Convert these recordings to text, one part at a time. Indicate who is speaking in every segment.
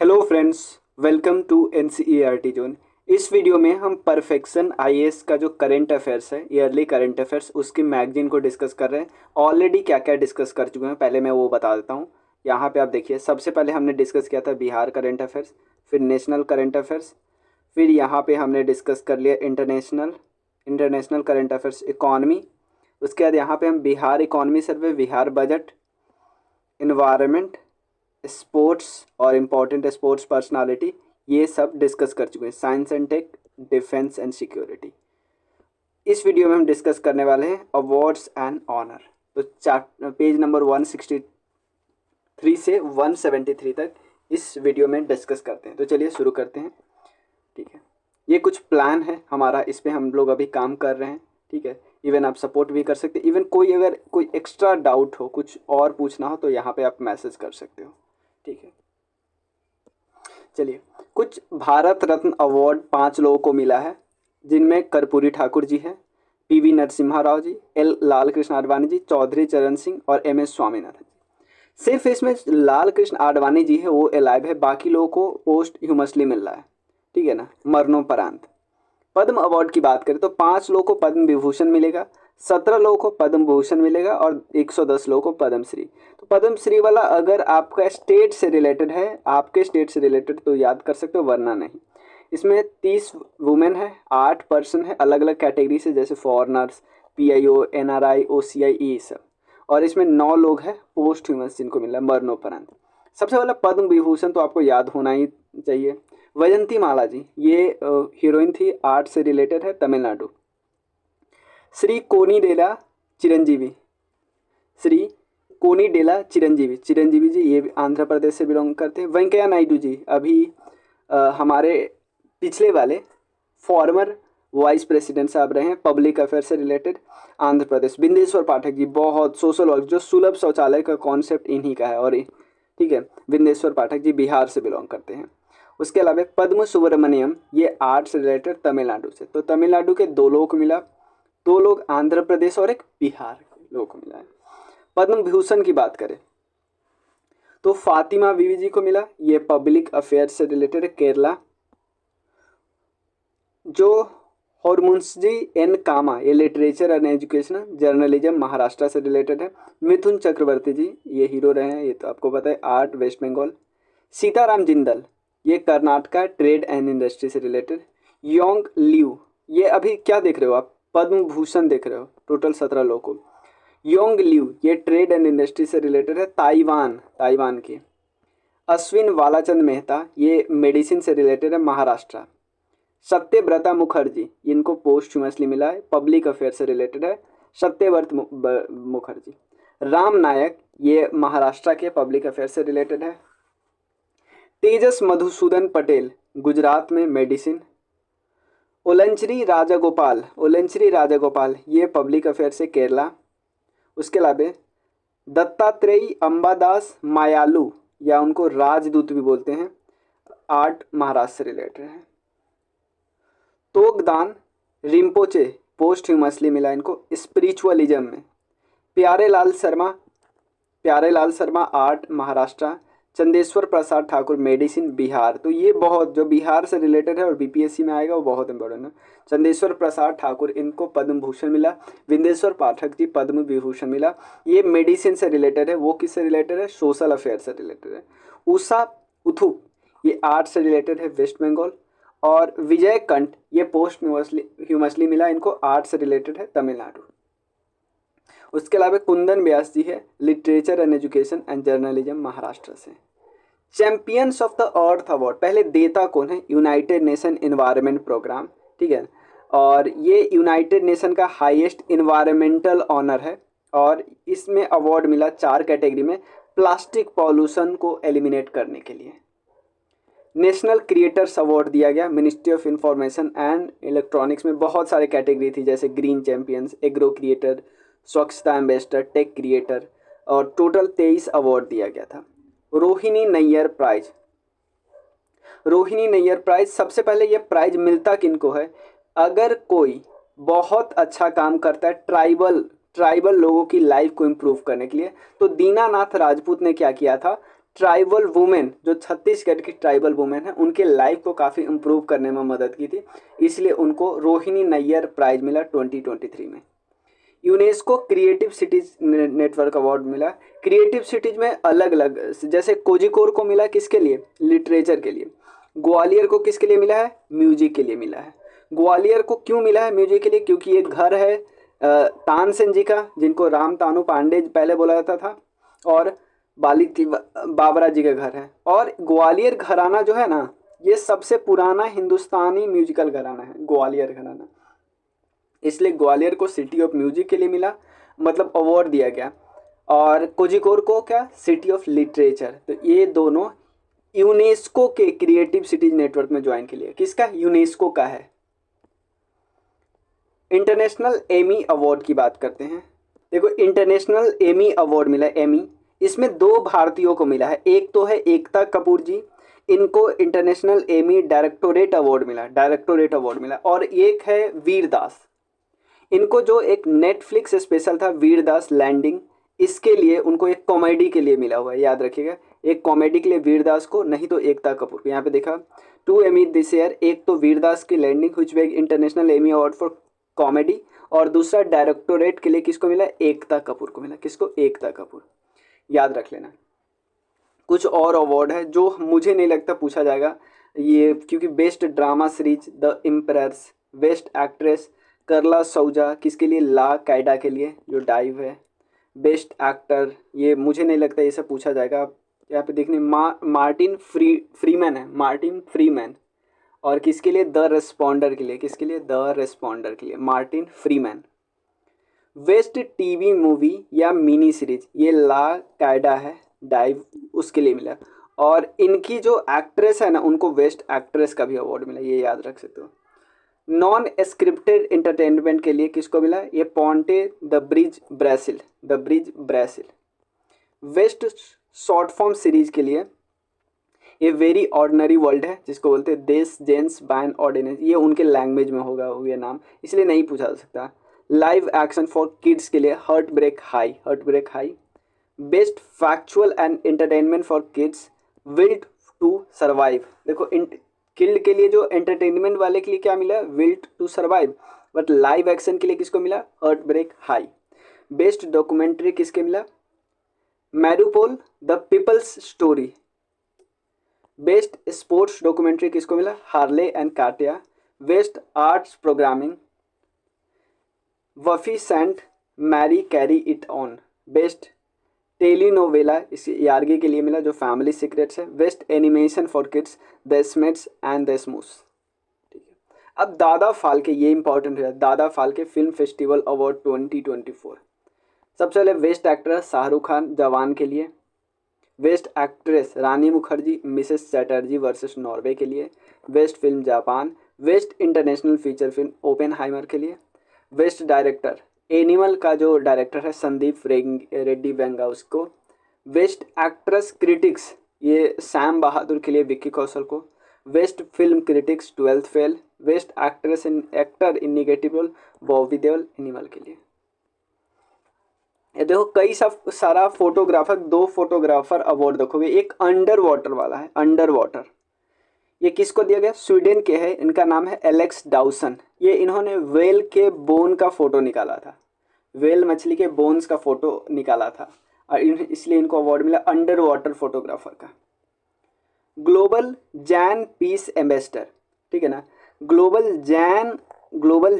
Speaker 1: Hello friends, welcome to NCERT zone. इस video में हम परफेक्शन आईएएस का जो करंट अफेयर्स है, ईयरली करंट अफेयर्स, उसकी मैगजीन को डिस्कस कर रहे हैं। ऑलरेडी क्या क्या डिस्कस कर चुके हैं पहले मैं वो बता देता हूँ। यहाँ पे आप देखिए, सबसे पहले हमने डिस्कस किया था बिहार करंट अफेयर्स, फिर नेशनल करंट अफेयर्स, फिर यहाँ पे हमने डिस्कस कर लिया इंटरनेशनल करंट अफेयर्स इकॉनमी। उसके बाद यहाँ पे हम Bihar economy survey, Bihar budget, environment, sports और इम्पोर्टेंट स्पोर्ट्स पर्सनालिटी, ये सब डिस्कस कर चुके हैं। Science and tech, defence and security. इस वीडियो में हम डिस्कस करने वाले हैं अवार्ड्स एंड ऑनर। तो पेज नंबर 163 से 173 तक इस वीडियो में डिस्कस करते हैं। तो चलिए शुरू करते हैं। ठीक है, ये कुछ प्लान है हमारा, इस पर हम लोग अभी काम कर रहे हैं। ठीक है, इवन आप सपोर्ट भी कर सकते हैं। इवन अगर कोई एक्स्ट्रा डाउट हो, कुछ और पूछना हो, तो यहाँ पे आप मैसेज कर सकते हो। ठीक है, चलिए, कुछ भारत रत्न अवार्ड 5 लोगों को मिला है, जिनमें कर्पूरी ठाकुर जी हैं, पीवी नरसिम्हा राव जी, एल लाल कृष्ण आडवाणी जी, चौधरी चरण सिंह और एम एस स्वामीनाथन जी। सिर्फ इसमें लाल कृष्ण आडवाणी जी है वो अलाइव है, बाकी लोगों को पोस्ट ह्यूमसली मिल रहा है। ठीक है ना, मरणोपरांत। पद्म अवार्ड की बात करें तो 5 लोगों को पद्म विभूषण मिलेगा, 17 लोगों को पद्म भूषण मिलेगा और 110 लोगों को पद्म श्री। तो पद्म श्री वाला अगर आपका स्टेट से रिलेटेड है, आपके स्टेट से रिलेटेड, तो याद कर सकते हो, वरना नहीं। इसमें 30 वुमेन है, 8 पर्सन है अलग अलग कैटेगरी से, जैसे फॉरनर्स, पीआईओ, एनआरआई, ओसीआई, ये सब। और इसमें 9 लोग हैं पोस्ट ह्यूमस जिनको मिला मरणोपरांत। सबसे पहला पद्म विभूषण तो आपको याद होना ही चाहिए, वैजंती माला जी। ये हीरोइन थी, आर्ट से रिलेटेड है, तमिलनाडु। श्री कोनिडेला चिरंजीवी, श्री कोनिडेला चिरंजीवी जी, ये भी आंध्र प्रदेश से बिलोंग करते हैं। वेंकैया नायडू जी, अभी हमारे पिछले वाले फॉर्मर वाइस प्रेसिडेंट साहब रहे हैं, पब्लिक अफेयर से रिलेटेड, आंध्र प्रदेश। बिंदेश्वर पाठक जी, बहुत सोशल वर्क, जो सुलभ शौचालय का कॉन्सेप्ट इन्हीं का है। और ठीक है, बिंदेश्वर पाठक जी बिहार से बिलोंग करते हैं। उसके अलावा पद्म सुब्रमण्यम, ये आर्ट से रिलेटेड, तमिलनाडु से। तो तमिलनाडु के 2 लोगों को मिला, 2 लोग आंध्र प्रदेश और एक बिहार के लोगों को मिला है। पद्म भूषण की बात करें तो फातिमा बीवी जी को मिला, ये पब्लिक अफेयर से रिलेटेड है, केरला। जो हरमुंशी एन कामा, ये literature and education journalism, Maharashtra से रिलेटेड है। मिथुन चक्रवर्ती जी, ये हीरो रहे हैं, ये तो आपको पता है, आर्ट, वेस्ट बंगाल। सीताराम जिंदल, ये कर्नाटका, ट्रेड एंड इंडस्ट्री से रिलेटेड। योंग लियू, ये अभी क्या देख रहे हो आप, पद्म भूषण देख रहे हो, टोटल 17 लोगों को। योंग लियू, ये ट्रेड एंड इंडस्ट्री से रिलेटेड है, ताइवान की। अश्विन वालाचंद मेहता, ये मेडिसिन से रिलेटेड है, महाराष्ट्र। सत्यव्रता मुखर्जी, इनको पोस्टह्यूमसली मिला है, पब्लिक अफेयर से रिलेटेड है, सत्यव्रत मुखर्जी। राम नायक, ये महाराष्ट्र के, पब्लिक अफेयर से रिलेटेड है। तेजस मधुसूदन पटेल, गुजरात में, मेडिसिन। ओलंचरी राजागोपाल, ये पब्लिक अफेयर से, केरला। उसके अलावा दत्तात्रेय अंबादास मायालू, या उनको राजदूत भी बोलते हैं, आर्ट, महाराष्ट्र से रिलेटेड है। तोगदान रिम्पोचे, पोस्ट ह्यूमसली मिला इनको, स्पिरिचुअलिज्म में। प्यारेलाल शर्मा, आर्ट, महाराष्ट्र। चंदेश्वर प्रसाद ठाकुर, मेडिसिन, बिहार। तो ये बहुत, जो बिहार से रिलेटेड है और बीपीएससी में आएगा, वो बहुत इंपॉर्टेंट है। चंदेश्वर प्रसाद ठाकुर, इनको पद्म भूषण मिला। विंदेश्वर पाठक जी, पद्म विभूषण मिला। ये मेडिसिन से रिलेटेड है, वो किससे रिलेटेड है, सोशल अफेयर से रिलेटेड है। उषा उथुप, ये आर्ट से रिलेटेड है, वेस्ट बंगाल। और विजय कंठ, ये पोस्ट ह्यूमसली मिला, इनको आर्ट से रिलेटेड है, तमिलनाडु। उसके अलावा कुंदन व्यास जी है, literature and education and journalism, Maharashtra से। Champions of the earth award, पहले देता कौन है, यूनाइटेड नेशन इन्वायरमेंट प्रोग्राम। ठीक है, और ये यूनाइटेड नेशन का हाईएस्ट इन्वायरमेंटल ऑनर है, और इसमें अवार्ड मिला 4 कैटेगरी में, प्लास्टिक पॉल्यूशन को एलिमिनेट करने के लिए। नेशनल क्रिएटर्स अवार्ड दिया गया, ministry of information and electronics में। बहुत सारे कैटेगरी थी, जैसे ग्रीन चैंपियंस, एग्रो क्रिएटर, स्वच्छता एम्बेसडर, टेक क्रिएटर, और टोटल 23 अवार्ड दिया गया था। रोहिणी नैयर प्राइज, सबसे पहले ये प्राइज मिलता किनको है, अगर कोई बहुत अच्छा काम करता है ट्राइबल लोगों की लाइफ को इम्प्रूव करने के लिए। तो दीनानाथ राजपूत ने क्या किया था, ट्राइबल वुमेन, जो छत्तीसगढ़ की ट्राइबल वुमेन है, उनके लाइफ को काफ़ी इम्प्रूव करने में मदद की थी, इसलिए उनको रोहिणी नैयर प्राइज मिला 2023 में। UNESCO creative cities network award मिला। क्रिएटिव सिटीज में अलग अलग, जैसे कोझिकोड को मिला किसके लिए, लिटरेचर के लिए। ग्वालियर को किसके लिए मिला है, म्यूजिक के लिए मिला है। ग्वालियर को क्यों मिला है म्यूजिक के लिए, क्योंकि ये घर है तानसेन जी का, जिनको राम तानु पांडे पहले बोला जाता था, और बाबरा जी का घर है। और ग्वालियर घराना जो है ना, ये सबसे पुराना हिंदुस्तानी म्यूजिकल घराना है, ग्वालियर घराना, इसलिए ग्वालियर को सिटी ऑफ म्यूजिक के लिए मिला, मतलब अवार्ड दिया गया। और कोझिकोड को क्या, सिटी ऑफ लिटरेचर। तो ये दोनों यूनेस्को के क्रिएटिव सिटीज नेटवर्क में ज्वाइन के लिए। किसका, यूनेस्को का है। इंटरनेशनल एमी अवार्ड की बात करते हैं। देखो इंटरनेशनल एमी अवार्ड मिला, एमी, इसमें 2 भारतीयों को मिला है। एक तो है एकता कपूर जी, इनको इंटरनेशनल एमी डायरेक्टोरेट अवार्ड मिला, डायरेक्टोरेट अवार्ड मिला। और एक है वीर दास, इनको जो एक नेटफ्लिक्स स्पेशल था वीरदास लैंडिंग, इसके लिए उनको एक कॉमेडी के लिए मिला हुआ है, याद रखिएगा, एक कॉमेडी के लिए वीरदास को, नहीं तो एकता कपूर को। यहाँ पे देखा 2 एमी दिस ईयर, एक तो वीरदास की लैंडिंग व्हिच वेग international Emmy award for comedy, और दूसरा डायरेक्टोरेट के लिए किसको मिला, एकता कपूर को मिला। किसको, एकता कपूर, याद रख लेना। कुछ और अवार्ड है जो मुझे नहीं लगता पूछा जाएगा ये, क्योंकि best drama series the impress, best actress करला सऊजा, किसके लिए, ला कैडा के लिए, जो डाइव है। बेस्ट एक्टर, ये मुझे नहीं लगता ये सब पूछा जाएगा। यहाँ पे देखने मार्टिन फ्रीमैन है, मार्टिन फ्रीमैन। और किसके लिए, द रेस्पॉन्डर के लिए, किसके लिए, द रेस्पॉन्डर के लिए, Martin Freeman. Best TV movie या मिनी सीरीज, ये ला कैडा है, डाइव, उसके लिए मिला। और इनकी जो एक्ट्रेस है ना, उनको बेस्ट एक्ट्रेस का भी अवार्ड मिला, ये याद रख सकते हो। नॉन स्क्रिप्टेड एंटरटेनमेंट के लिए किसको मिला, ये Ponte the bridge Brazil, the bridge Brazil. Best short form series के लिए ये वेरी ऑर्डिनरी वर्ल्ड है, जिसको बोलते हैं देश जेंस बैन ऑर्डिनेंस, ये उनके लैंग्वेज में होगा ये नाम, इसलिए नहीं पूछा जा सकता। लाइव एक्शन फॉर किड्स के लिए heart break high, heart break high. Best factual and entertainment for kids wild to survive. देखो किल्ड के लिए जो एंटरटेनमेंट वाले के लिए क्या मिला, wild to survive, but live action के लिए किसको मिला, heart break high. Best documentary किसके मिला, Mariupol the people's story. Best sports documentary किसको मिला, Harley and Katya. Best arts programming वफी saint Mary carry it on. Best telenovela इस यार्गी के लिए मिला, जो फैमिली सीक्रेट्स है। Best animation for kids the Smiths and the Smooths. ठीक है, अब दादा फाल्के, ये इंपॉर्टेंट है, दादा फाल्के फिल्म फेस्टिवल अवार्ड 2024। सबसे पहले बेस्ट एक्टर शाहरुख खान जवान के लिए। Best actress Rani Mukherjee Mrs Chatterjee versus Norway के लिए। Best film Japan. Best international feature film Oppenheimer के लिए। बेस्ट डायरेक्टर एनिमल का जो डायरेक्टर है संदीप रेड्डी वेंगा उसको। बेस्ट एक्ट्रेस क्रिटिक्स ये सैम बहादुर के लिए विक्की कौशल को। Best film critics 12th fail. Best actress in actor in negative role Bobby Deol Animal के लिए। ये देखो कई सारा फोटोग्राफर, 2 फोटोग्राफर अवार्ड देखोगे, एक अंडर वाटर वाला है, अंडर वाटर, ये किसको दिया गया, स्वीडन के है, इनका नाम है एलेक्स डाउसन। ये इन्होंने वेल के बोन का फोटो निकाला था, वेल मछली के बोन्स का फोटो निकाला था, और इसलिए इनको अवार्ड मिला अंडर वाटर फोटोग्राफर का। ग्लोबल जैन पीस एम्बेसडर, ठीक है ना, ग्लोबल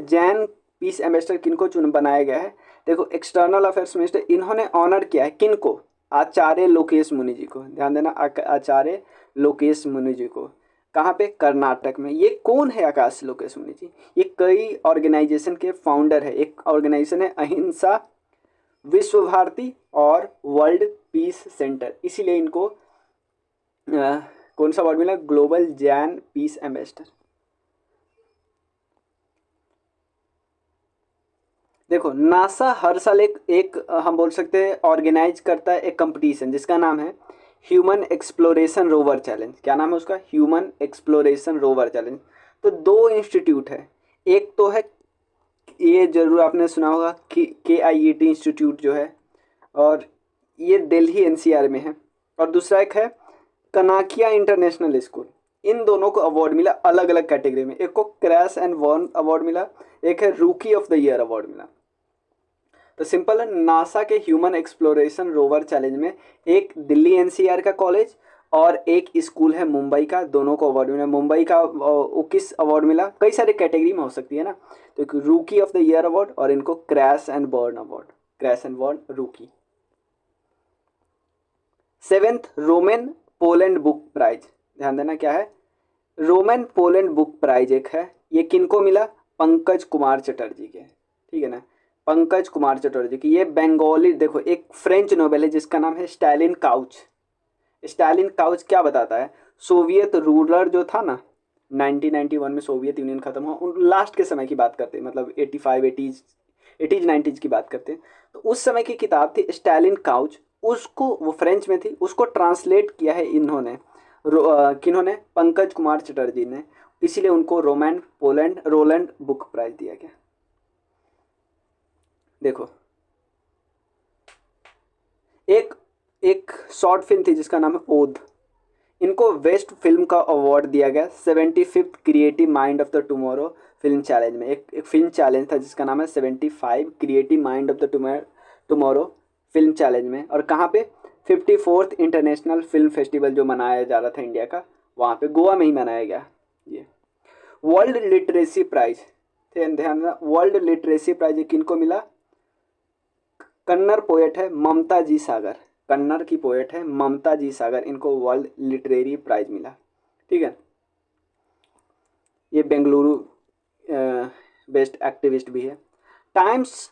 Speaker 1: जैन पीस एम्बेसडर किनको बनाया गया है, देखो एक्सटर्नल अफेयर्स मिनिस्टर, इन्होंने ऑनर किया है किनको, आचार्य लोकेश मुनि जी को, ध्यान देना, आचार्य लोकेश मुनि जी को। कहाँ पे, कर्नाटक में। ये कौन है आकाश लोकेश मुनि जी, ये कई ऑर्गेनाइजेशन के फाउंडर है। एक ऑर्गेनाइजेशन है अहिंसा विश्व भारती और वर्ल्ड पीस सेंटर, इसीलिए इनको कौन सा अवार्ड मिला, ग्लोबल जैन पीस एम्बेसडर। देखो नासा हर साल एक हम बोल सकते हैं ऑर्गेनाइज करता है एक कंपटीशन, जिसका नाम है ह्यूमन एक्सप्लोरेशन रोवर चैलेंज। क्या नाम है उसका, ह्यूमन एक्सप्लोरेशन रोवर चैलेंज। तो 2 इंस्टीट्यूट है, एक तो है, ये जरूर आपने सुना होगा कि KIET इंस्टीट्यूट जो है, और ये दिल्ली NCR में है। और दूसरा एक है कनाकिया इंटरनेशनल स्कूल। इन दोनों को अवार्ड मिला अलग अलग कैटेगरी में। एक को क्रैश एंड बर्न अवार्ड मिला, एक है रूकी ऑफ द ईयर अवार्ड मिला। तो सिंपल है, नासा के ह्यूमन एक्सप्लोरेशन रोवर चैलेंज में एक दिल्ली एनसीआर का कॉलेज और एक स्कूल है मुंबई का, दोनों को अवार्ड मिला। मुंबई का किस अवार्ड मिला, कई सारे कैटेगरी में हो सकती है ना, तो एक रूकी ऑफ द ईयर अवार्ड और इनको crash and burn award, crash and burn rookie. Seventh Roman Poland book prize, ध्यान देना क्या है, रोमन पोलैंड बुक प्राइज एक है, ये किनको मिला, पंकज कुमार चटर्जी के, ठीक है ना, पंकज कुमार चटर्जी की। ये बंगाली, देखो एक फ्रेंच नोवेल है जिसका नाम है स्टालिन काउच। स्टालिन काउच क्या बताता है, सोवियत रूलर जो था ना, 1991 में सोवियत यूनियन खत्म हुआ, उन लास्ट के समय की बात करते हैं, मतलब 85 एटीज 90s की बात करते हैं। तो उस समय की किताब थी स्टालिन काउच, उसको, वो फ्रेंच में थी, उसको ट्रांसलेट किया है इन्होंने, किन्होंने, पंकज कुमार चटर्जी ने, इसीलिए उनको रोलैंड बुक प्राइज दिया गया। देखो एक शॉर्ट फिल्म थी जिसका नाम है ओध, इनको वेस्ट फिल्म का अवार्ड दिया गया 75th creative mind of the tomorrow film challenge में। एक फिल्म चैलेंज था जिसका नाम है 75 creative mind of the tomorrow film challenge में, और कहाँ पे, 54th इंटरनेशनल फिल्म फेस्टिवल जो मनाया जा रहा था इंडिया का, वहाँ पे गोवा में ही मनाया गया ये। वर्ल्ड लिटरेसी प्राइज, ध्यान, वर्ल्ड लिटरेसी प्राइज किनको मिला, कन्नड़ पोएट है ममता जी सागर, कन्नड़ की पोएट है ममता जी सागर, इनको वर्ल्ड लिटरेरी प्राइज मिला, ठीक है। ये बेंगलुरु बेस्ट एक्टिविस्ट भी है। टाइम्स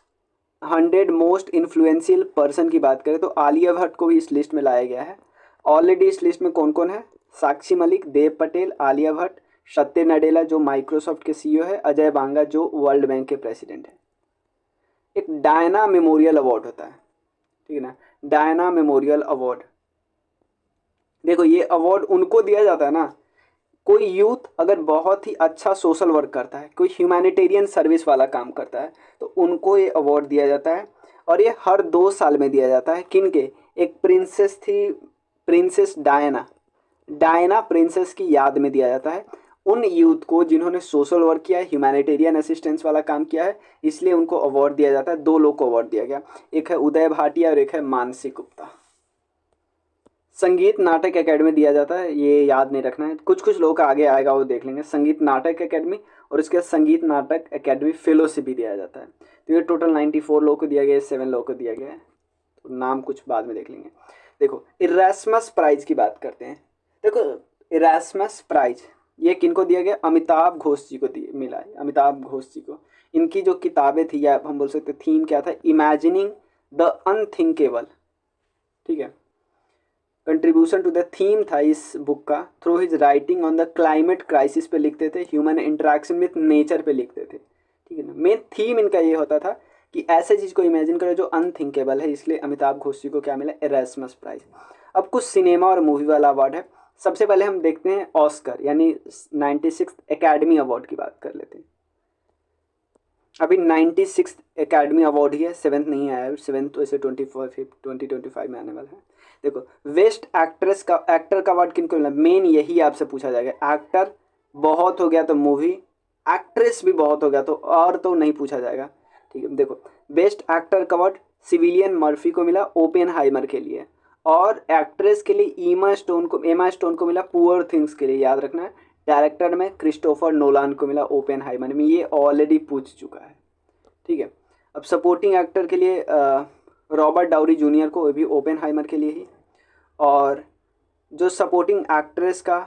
Speaker 1: 100 मोस्ट इन्फ्लुएंशियल पर्सन की बात करें तो आलिया भट्ट को भी इस लिस्ट में लाया गया है। ऑलरेडी इस लिस्ट में कौन कौन है, साक्षी मलिक, देव पटेल, आलिया भट्ट, सत्य नडेला जो माइक्रोसॉफ्ट के सीईओ है, अजय बांगा जो वर्ल्ड बैंक के प्रेसिडेंट है। एक डायना मेमोरियल अवार्ड होता है, ठीक है ना, डायना मेमोरियल अवार्ड। देखो ये अवार्ड उनको दिया जाता है ना, कोई यूथ अगर बहुत ही अच्छा सोशल वर्क करता है, कोई ह्यूमैनिटेरियन सर्विस वाला काम करता है, तो उनको ये अवार्ड दिया जाता है। और ये हर 2 साल में दिया जाता है। किन के, एक प्रिंसेस थी, प्रिंसेस डायना, डायना प्रिंसेस की याद में दिया जाता है। उन यूथ को जिन्होंने सोशल वर्क किया है, ह्यूमैनिटेरियन असिस्टेंस वाला काम किया है, इसलिए उनको अवार्ड दिया जाता है। 2 लोग को अवार्ड दिया गया, एक है उदय भाटिया और एक है मानसी गुप्ता। संगीत नाटक एकेडमी दिया जाता है, ये याद नहीं रखना है, कुछ कुछ लोग आगे आएगा वो देख लेंगे। संगीत नाटक एकेडमी और उसके बाद संगीत नाटक एकेडमी फेलोशिप भी दिया जाता है। तो ये टोटल 94 लोग को दिया गया है, 7 लोग को दिया गया है, तो नाम कुछ बाद में देख लेंगे। देखो इरास्मस प्राइज की बात करते हैं। देखो इरास्मस प्राइज ये किनको दिया गया, अमिताभ घोष जी को मिला है, अमिताभ घोष जी को। इनकी जो किताबें थी, या हम बोल सकते थीम क्या था, इमेजिनिंग द अनथिंकेबल, ठीक है, कंट्रीब्यूशन टू द थीम था इस बुक का। Through his writing on the climate crisis पे लिखते थे, ह्यूमन इंटरेक्शन विथ नेचर पे लिखते थे, ठीक है ना। मेन थीम इनका ये होता था कि ऐसे चीज़ को इमेजिन करो जो अनथिंकेबल है, इसलिए अमिताभ घोष जी को क्या मिला, एरास्मस प्राइज। अब कुछ सिनेमा और मूवी वाला अवार्ड है। सबसे पहले हम देखते हैं ऑस्कर यानी 96th एकेडमी अवार्ड की बात कर लेते हैं। अभी 96th एकेडमी अवार्ड ही है, 7th नहीं आया है, 7th तो इसे 2025 में आने वाला है। देखो बेस्ट एक्ट्रेस का, एक्टर का अवार्ड किनको मिला, मेन यही आपसे पूछा जाएगा। एक्टर बहुत हो गया तो मूवी, एक्ट्रेस भी बहुत हो गया तो और तो नहीं पूछा जाएगा, ठीक है। देखो बेस्ट एक्टर का अवार्ड सिविलियन मर्फी को मिला ओपेनहाइमर के लिए, और एक्ट्रेस के लिए एमा स्टोन को मिला पुअर थिंग्स के लिए, याद रखना है। डायरेक्टर में क्रिस्टोफर नोलान को मिला ओपेनहाइमर में, ये ऑलरेडी पूछ चुका है, ठीक है। अब सपोर्टिंग एक्टर के लिए रॉबर्ट डाउरी जूनियर को, भी ओपेनहाइमर के लिए ही। और जो सपोर्टिंग एक्ट्रेस का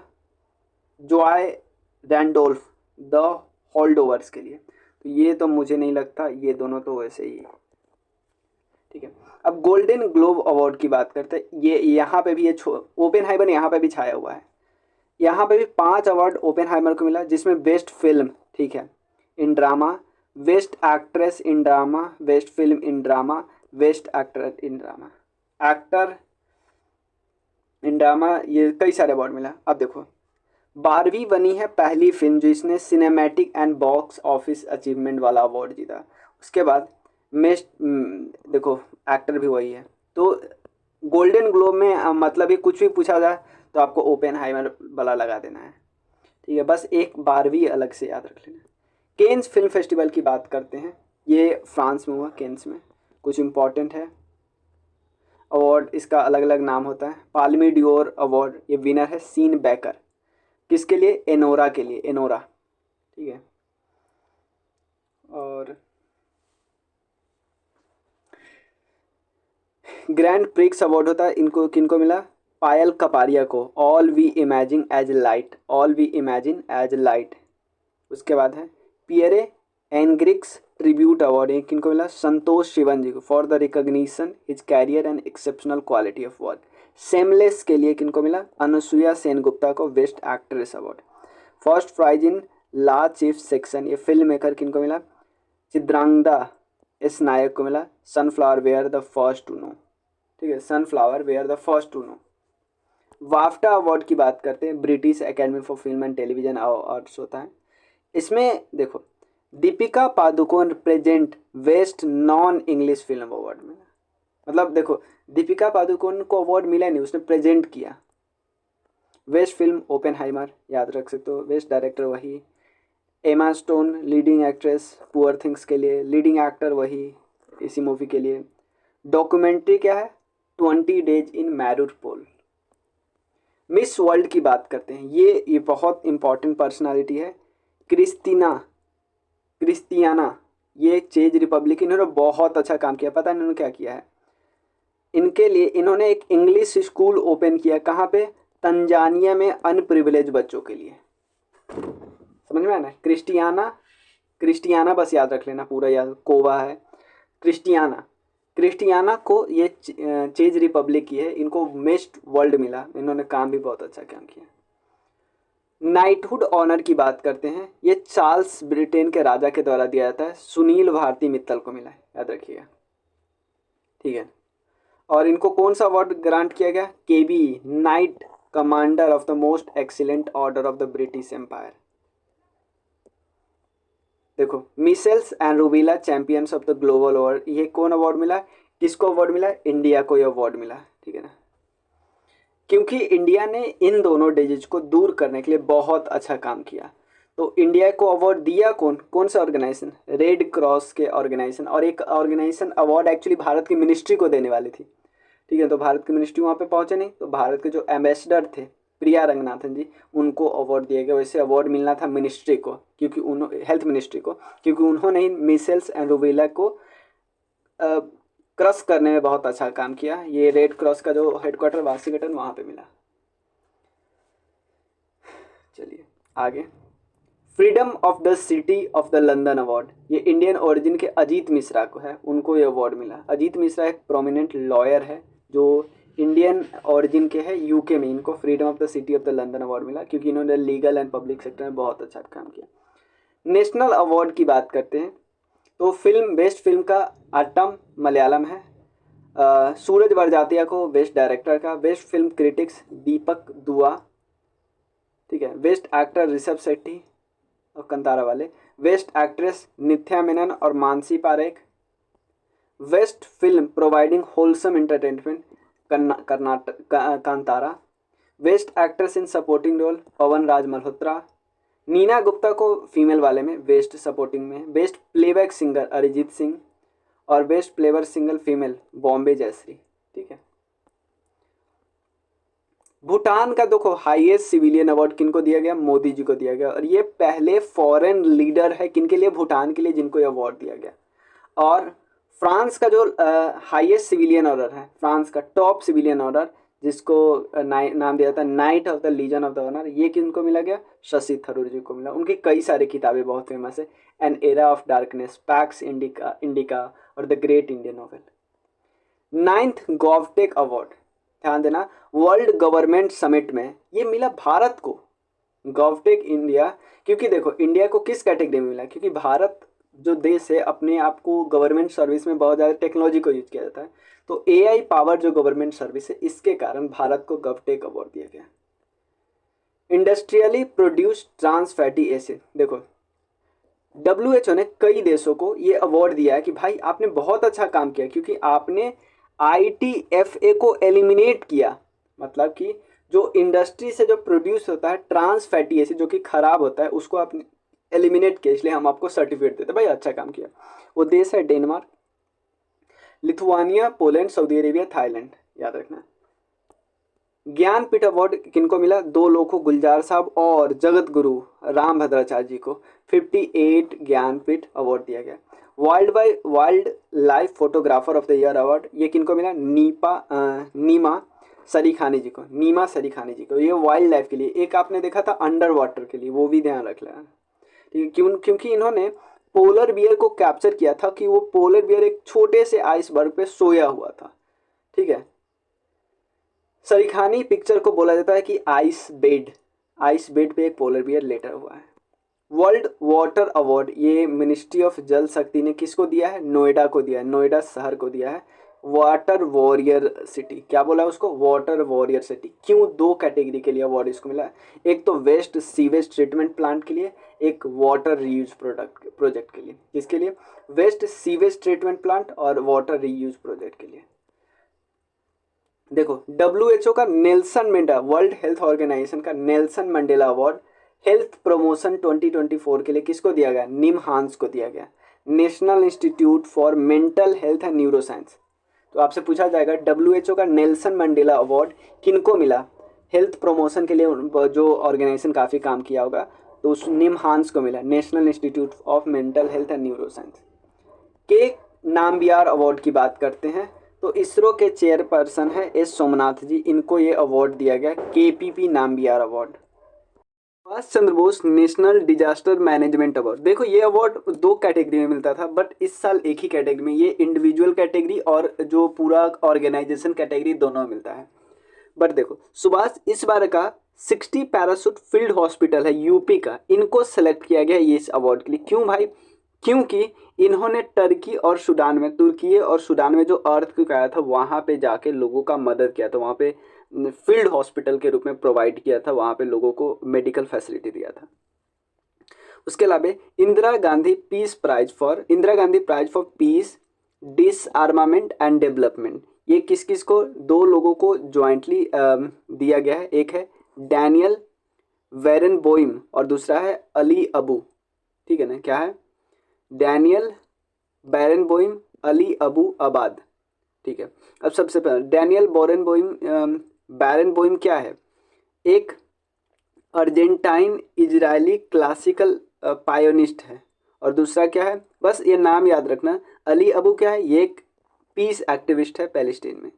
Speaker 1: जॉय रैंडोल्फ द होल्डोवर्स के लिए, तो ये तो मुझे नहीं लगता, ये दोनों तो वैसे ही है, ठीक है। अब गोल्डन ग्लोब अवार्ड की बात करते हैं। ये यहाँ पे भी ये ओपेनहाइमर यहाँ पे भी छाया हुआ है। यहाँ पे भी 5 अवार्ड ओपेनहाइमर को मिला, जिसमें बेस्ट फिल्म, ठीक है, इन drama, best actress in drama, best film in drama, best actor in drama, actor in drama, ये कई सारे अवार्ड मिला। अब देखो 12वीं बनी है पहली फिल्म जो इसने cinematic and box office achievement वाला अवार्ड जीता। उसके बाद देखो एक्टर भी वही है, तो गोल्डन ग्लोब में मतलब ये कुछ भी पूछा जाए तो आपको ओपेनहाइमर वाला लगा देना है, ठीक है, बस एक 12वीं अलग से याद रख लेना। केन्स फिल्म फेस्टिवल की बात करते हैं, ये फ्रांस में हुआ, केन्स में। कुछ इम्पॉर्टेंट है अवार्ड, इसका अलग अलग नाम होता है। पाल्मे डियोर अवार्ड, ये विनर है सीन बेकर, किसके लिए, एनोरा के लिए, एनोरा, ठीक है। और ग्रैंड प्रिक्स अवार्ड होता है, इनको किनको मिला, पायल कपारिया को, all we imagine as light, all we imagine as light. उसके बाद है पियरे एनग्रिक्स ट्रिब्यूट अवार्ड, ये किनको मिला, संतोष शिवन जी को, for the recognition his career and exceptional quality of work. Seamless के लिए किनको मिला, अनुसुईया सेनगुप्ता को best actress award. First prize in la chief section, ये फिल्म मेकर किनको मिला, चित्रांगदा एस नायक को मिला, sunflower were the first to know, ठीक है, sunflower were the first to know. BAFTA award की बात करते हैं, British academy for film and television awards होता है। इसमें देखो Deepika Padukone present best non English film award मिला, मतलब देखो दीपिका पादुकोण को अवार्ड मिला नहीं, उसने प्रेजेंट किया। वेस्ट फिल्म ओपेनहाइमर याद रख सकते हो, वेस्ट डायरेक्टर वही। Emma Stone leading actress poor things के लिए, लीडिंग एक्टर वही इसी मूवी के लिए। डॉक्यूमेंट्री क्या है, 20 डेज इन मैरूरपोल। मिस वर्ल्ड की बात करते हैं, ये बहुत इंपॉर्टेंट पर्सनालिटी है, क्रिस्टियाना, ये चेज रिपब्लिक, इन्होंने बहुत अच्छा काम किया। पता है इन्होंने क्या किया है, इनके लिए इन्होंने एक इंग्लिश स्कूल ओपन किया, कहाँ पे, तंजानिया में, अनप्रिविलेज बच्चों के लिए। समझ में आना, क्रिस्टियाना बस याद रख लेना, पूरा याद, कोवा है क्रिस्टियाना को ये चेज रिपब्लिक की है, इनको मिस वर्ल्ड मिला, इन्होंने काम भी बहुत अच्छा काम किया। नाइटहुड ऑनर की बात करते हैं, ये चार्ल्स ब्रिटेन के राजा के द्वारा दिया जाता है, सुनील भारती मित्तल को मिला है, याद रखिएगा, ठीक है। और इनको कौन सा अवार्ड ग्रांट किया गया, KB knight commander of the most excellent order of the British empire. देखो measles and rubella champions of the global award, ये कौन अवार्ड मिला, किसको अवार्ड मिला, इंडिया को ये अवार्ड मिला, ठीक है ना, क्योंकि इंडिया ने इन दोनों डिजीज को दूर करने के लिए बहुत अच्छा काम किया। तो इंडिया को अवार्ड दिया कौन सा ऑर्गेनाइजेशन, रेड क्रॉस के ऑर्गेनाइजेशन, और एक ऑर्गेनाइजेशन अवार्ड एक्चुअली भारत की मिनिस्ट्री को देने वाली थी, ठीक है, तो भारत की मिनिस्ट्री वहाँ पे पहुँचे नहीं, तो भारत के जो एम्बेसडर थे प्रिया रंगनाथन जी, उनको अवार्ड दिया गया। वैसे अवार्ड मिलना था मिनिस्ट्री को, क्योंकि हेल्थ मिनिस्ट्री को, क्योंकि उन्होंने ही मिसेल्स एंड रूबेला को क्रॉस करने में बहुत अच्छा काम किया। ये रेड क्रॉस का जो हेडक्वार्टर वाशिंगटन, वहाँ पे मिला। चलिए आगे, freedom of the city of the London award, ये इंडियन ओरिजिन के अजीत मिश्रा को है, उनको ये अवार्ड मिला। अजीत मिश्रा एक प्रोमिनेंट लॉयर है जो इंडियन ओरिजिन के हैं, यूके में, इनको freedom of the city of the London award मिला क्योंकि इन्होंने लीगल एंड पब्लिक सेक्टर में बहुत अच्छा काम किया। नेशनल अवार्ड की बात करते हैं तो फिल्म, बेस्ट फिल्म का आटम मलयालम है, सूरज बरजातिया को बेस्ट डायरेक्टर का, बेस्ट फिल्म क्रिटिक्स दीपक दुआ, ठीक है, बेस्ट एक्टर ऋषभ शेट्टी और कंतारा वाले, बेस्ट एक्ट्रेस नित्या मेनन और Mansi Parekh, best film providing wholesome entertainment Kantara, best actress in supporting role Pavan Raj Malhotra, Neena Gupta को फीमेल वाले में बेस्ट सपोर्टिंग में, best playback singer Arijit Singh और best playback single female Bombay Jayashri, ठीक है। भूटान का देखो हाईएस्ट सिविलियन अवार्ड किनको दिया गया, मोदी जी को दिया गया, और ये पहले फॉरेन लीडर है किनके लिए, भूटान के लिए, जिनको ये अवार्ड दिया गया। और फ्रांस का जो हाईएस्ट सिविलियन ऑर्डर है, फ्रांस का टॉप सिविलियन ऑर्डर जिसको नाम दिया जाता है knight of the legion of the honour, ये किनको मिला गया, शशि थरूर जी को मिला। उनकी कई सारी किताबें बहुत फेमस है, an era of darkness, Pax Indica और the great Indian novel. 9th GovTech award, ध्यान देना, वर्ल्ड गवर्नमेंट समिट में ये मिला भारत को, गॉवटेक इंडिया, क्योंकि देखो इंडिया को किस कैटेगरी में मिला, क्योंकि भारत जो देश है अपने आप को गवर्नमेंट सर्विस में बहुत ज़्यादा टेक्नोलॉजी को यूज किया जाता है, तो एआई पावर जो गवर्नमेंट सर्विस है, इसके कारण भारत को गॉवटेक अवार्ड दिया गया। Industrially produced trans fatty acid, देखो WHO ने कई देशों को ये अवार्ड दिया है कि भाई आपने बहुत अच्छा काम किया, क्योंकि आपने ITFA को एलिमिनेट किया, मतलब कि जो इंडस्ट्री से जो प्रोड्यूस होता है ट्रांस फैटी एसिड जो कि खराब होता है उसको आपने एलिमिनेट किया, इसलिए हम आपको सर्टिफिकेट देते हैं। भाई अच्छा काम किया। वो देश है Denmark, Lithuania, Poland, Saudi Arabia, Thailand, याद रखना। ज्ञानपीठ अवार्ड किनको मिला? दो लोगों को, गुलजार साहब और जगत गुरु राम भद्राचार्य जी को 58 ज्ञानपीठ अवार्ड दिया गया। Wild life photographer of the year award ये किनको मिला? नीमा सरीखानी जी को, नीमा सरीखानी जी को। ये वाइल्ड लाइफ के लिए। एक आपने देखा था अंडर वाटर के लिए, वो भी ध्यान रख लेना, ठीक है। क्योंकि इन्होंने पोलर बियर को कैप्चर किया था कि वो पोलर बियर एक छोटे से आइसबर्ग पे सोया हुआ था, ठीक है। सरीखानी पिक्चर को बोला जाता है कि आइस बेड पे एक पोलर बियर लेटा हुआ है। वर्ल्ड वाटर अवार्ड ये मिनिस्ट्री ऑफ जल शक्ति ने किसको दिया है? नोएडा को दिया है, नोएडा शहर को दिया है। वाटर वॉरियर सिटी, क्या बोला उसको? Water warrior city. क्यों? दो कैटेगरी के लिए अवार्ड इसको मिला है। एक तो वेस्ट सीवेज ट्रीटमेंट प्लांट के लिए, एक वाटर रीयूज प्रोजेक्ट के लिए। किसके लिए? वेस्ट सीवेज ट्रीटमेंट प्लांट और वाटर रीयूज प्रोजेक्ट के लिए। देखो WHO का Nelson Mandela, world health organization का Nelson Mandela award health promotion 2024 के लिए किसको दिया गया? निम हांस को दिया गया, national institute for mental health and neuroscience. तो आपसे पूछा जाएगा WHO का नेल्सन मंडेला अवार्ड किनको मिला हेल्थ प्रमोशन के लिए? जो ऑर्गेनाइजेशन काफ़ी काम किया होगा, तो उस निम हांस को मिला, national institute of mental health and neuroscience. के नामबियार अवार्ड की बात करते हैं तो इसरो के चेयरपर्सन है एस सोमनाथ जी, इनको ये अवार्ड दिया गया, KPP Nambiar award. Subhash Chandra Bose national disaster management award. देखो ये अवार्ड दो कैटेगरी में मिलता था, बट इस साल एक ही कैटेगरी में, ये इंडिविजुअल कैटेगरी और जो पूरा ऑर्गेनाइजेशन कैटेगरी दोनों में मिलता है। बट देखो सुभाष इस बार का 60 पैरासूट फील्ड हॉस्पिटल है यूपी का, इनको सेलेक्ट किया गया ये इस अवार्ड के लिए। क्यों भाई? क्योंकि इन्होंने तुर्की और सूडान में जो अर्थक्वेक आया था वहाँ पे जाके लोगों का मदद किया था, वहाँ पे फील्ड हॉस्पिटल के रूप में प्रोवाइड किया था, वहाँ पे लोगों को मेडिकल फैसिलिटी दिया था। उसके अलावा Indira Gandhi prize for peace disarmament and development, ये किस किस को? दो लोगों को ज्वाइंटली दिया गया है। एक है डैनियल वेरनबोइम और दूसरा है अली अबू, ठीक है ना। क्या है? डैनियल बैरनबोइम, अली अबू अबाद, ठीक है। अब सबसे पहले डैनियल बैरनबोइम क्या है? एक अर्जेंटाइन इजरायली क्लासिकल पायोनिस्ट है। और दूसरा क्या है? बस ये नाम याद रखना। अली अबू क्या है? ये एक पीस एक्टिविस्ट है पैलेस्टीन में।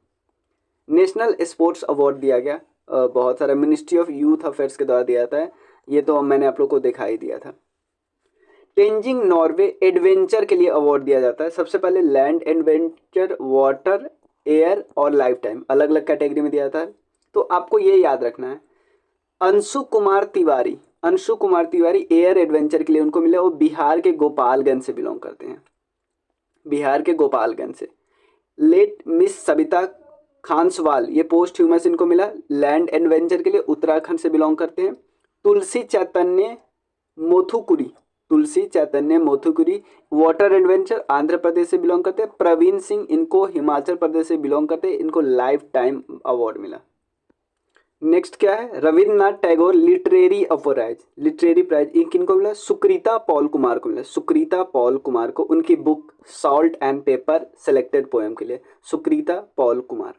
Speaker 1: नेशनल स्पोर्ट्स अवार्ड दिया गया, बहुत सारा मिनिस्ट्री ऑफ यूथ अफेयर्स के द्वारा दिया जाता है, ये तो मैंने आप लोग को दिखाई दिया था। तेंजिंग नॉर्वे एडवेंचर के लिए अवार्ड दिया जाता है। सबसे पहले लैंड एडवेंचर, वाटर, एयर और लाइफ टाइम, अलग अलग कैटेगरी में दिया जाता है। तो आपको ये याद रखना है। अंशु कुमार तिवारी एयर एडवेंचर के लिए उनको मिला, वो बिहार के गोपालगंज से बिलोंग करते हैं, बिहार के गोपालगंज से। लेट मिस सबिता खानसवाल, ये पोस्ट ह्यूमस इनको मिला लैंड एडवेंचर के लिए, उत्तराखंड से बिलोंग करते हैं। तुलसी चैतन्य मोथुकुरी वाटर एडवेंचर आंध्र प्रदेश से बिलोंग करते हैं। प्रवीण सिंह इनको हिमाचल प्रदेश से बिलोंग करते हैं, इनको लाइफ टाइम अवार्ड मिला। नेक्स्ट क्या है? रविन्द्रनाथ टैगोर लिटरेरी प्राइज ये किनको मिला? सुकृता पॉल कुमार को मिला, सुकृता पॉल कुमार को, उनकी book salt and paper selected poem के लिए, Sukrita Paul Kumar.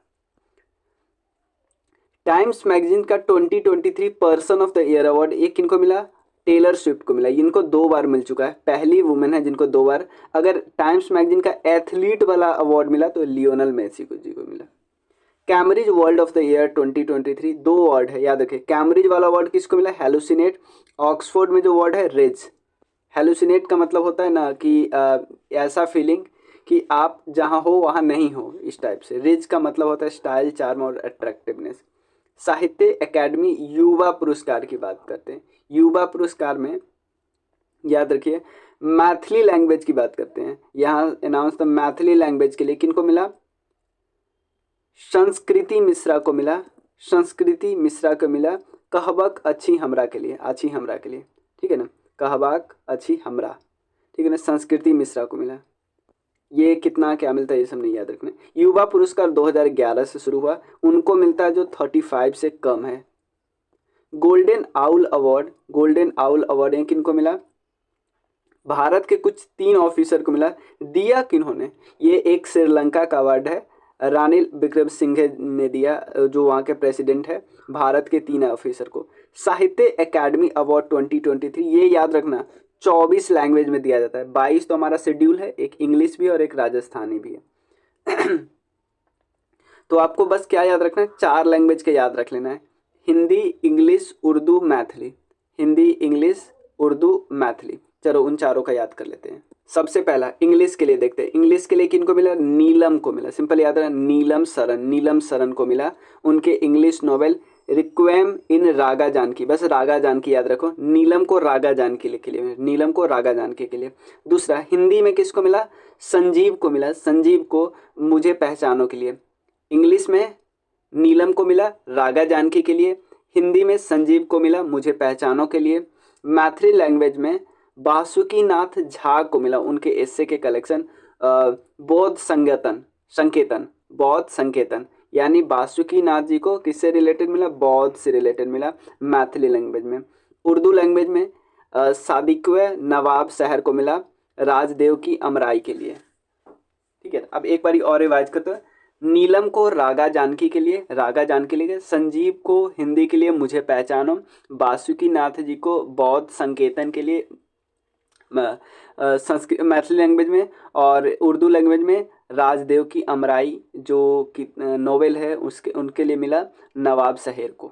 Speaker 1: Times magazine का 2023 person of the year award ये किनको मिला? टेलर स्विफ्ट को मिला, इनको 2 बार मिल चुका है, पहली वुमेन है जिनको 2 बार। अगर टाइम्स मैगजीन का एथलीट वाला अवार्ड मिला तो लियोनल मेसी जी को मिला। Cambridge world of the year 2023 2 award है, याद रखें। कैम्ब्रिज वाला अवार्ड किसको मिला? हेलुसिनेट। ऑक्सफोर्ड में जो अवार्ड है रेज। हेलुसिनेट का मतलब होता है ना कि ऐसा फीलिंग कि आप जहाँ हो वहाँ नहीं हो, इस टाइप से। रेज का मतलब होता है स्टाइल, चार्म और अट्रैक्टिवनेस। साहित्य अकेडमी युवा पुरस्कार की बात करते हैं। युवा पुरस्कार में याद रखिए मैथिली लैंग्वेज की बात करते हैं। यहाँ अनाउंस द मैथिली लैंग्वेज के लिए किनको मिला? संस्कृति मिश्रा को मिला। कहबक अच्छी हमरा के लिए, ठीक है ना, कहबक अच्छी हमरा, ठीक है ना, संस्कृति मिश्रा को मिला। ये कितना क्या मिलता है ये सब नहीं याद रखना। युवा पुरस्कार 2011 से शुरू हुआ, उनको मिलता है जो 35 से कम है। Golden owl award, golden owl award ये किनको मिला? भारत के कुछ 3 ऑफिसर को मिला। दिया किन्होंने? ये एक श्रीलंका का अवार्ड है, रानिल विक्रमसिंघे ने दिया, जो वहाँ के प्रेसिडेंट है। भारत के 3 ऑफिसर को। साहित्य अकादमी अवार्ड 2023, ये याद रखना 24 लैंग्वेज में दिया जाता है। 22 तो हमारा शेड्यूल है, एक इंग्लिश भी है और एक राजस्थानी भी है। तो आपको बस क्या याद रखना है, 4 लैंग्वेज के याद रख लेना है, हिंदी, इंग्लिश, उर्दू, मैथिली। हिंदी, इंग्लिश, उर्दू, मैथिली। चलो उन चारों का याद कर लेते हैं। सबसे पहला इंग्लिश के लिए देखते हैं। इंग्लिश के लिए किनको मिला? नीलम को मिला। सिंपल याद रखना, नीलम सरन, नीलम सरन को मिला। उनके इंग्लिश नॉवेल रिक्वेम इन रागा जानकी, बस रागा जानकी याद रखो। नीलम को रागा जानकी के लिए, नीलम को रागा जानकी के लिए। दूसरा हिंदी में किसको मिला? संजीव को मिला। संजीव को मुझे पहचानो के लिए। इंग्लिश में नीलम को मिला रागा जानकी के लिए, हिंदी में संजीव को मिला मुझे पहचानो के लिए। मैथिली लैंग्वेज में बासुकी नाथ झा को मिला, उनके एस्से के कलेक्शन बौद्ध संकेतन, संकेतन, बौद्ध संकेतन, यानी बासुकी नाथ जी को किससे रिलेटेड मिला? बौद्ध से रिलेटेड मिला मैथिली लैंग्वेज में। उर्दू लैंग्वेज में सादिकवे नवाब शहर को मिला राजदेव की अमराई के लिए। ठीक है, अब एक बारी और रिवाइज करते हैं। नीलम को रागा जानकी के लिए, रागा जानकी के लिए। संजीव को हिंदी के लिए मुझे पहचानो। बासुकी नाथ जी को बौद्ध संकेतन के लिए संस्कृत मैथिली लैंग्वेज में, और उर्दू लैंग्वेज में राजदेव की अमराई जो कि नोवेल है उसके उनके लिए मिला नवाब शहर को।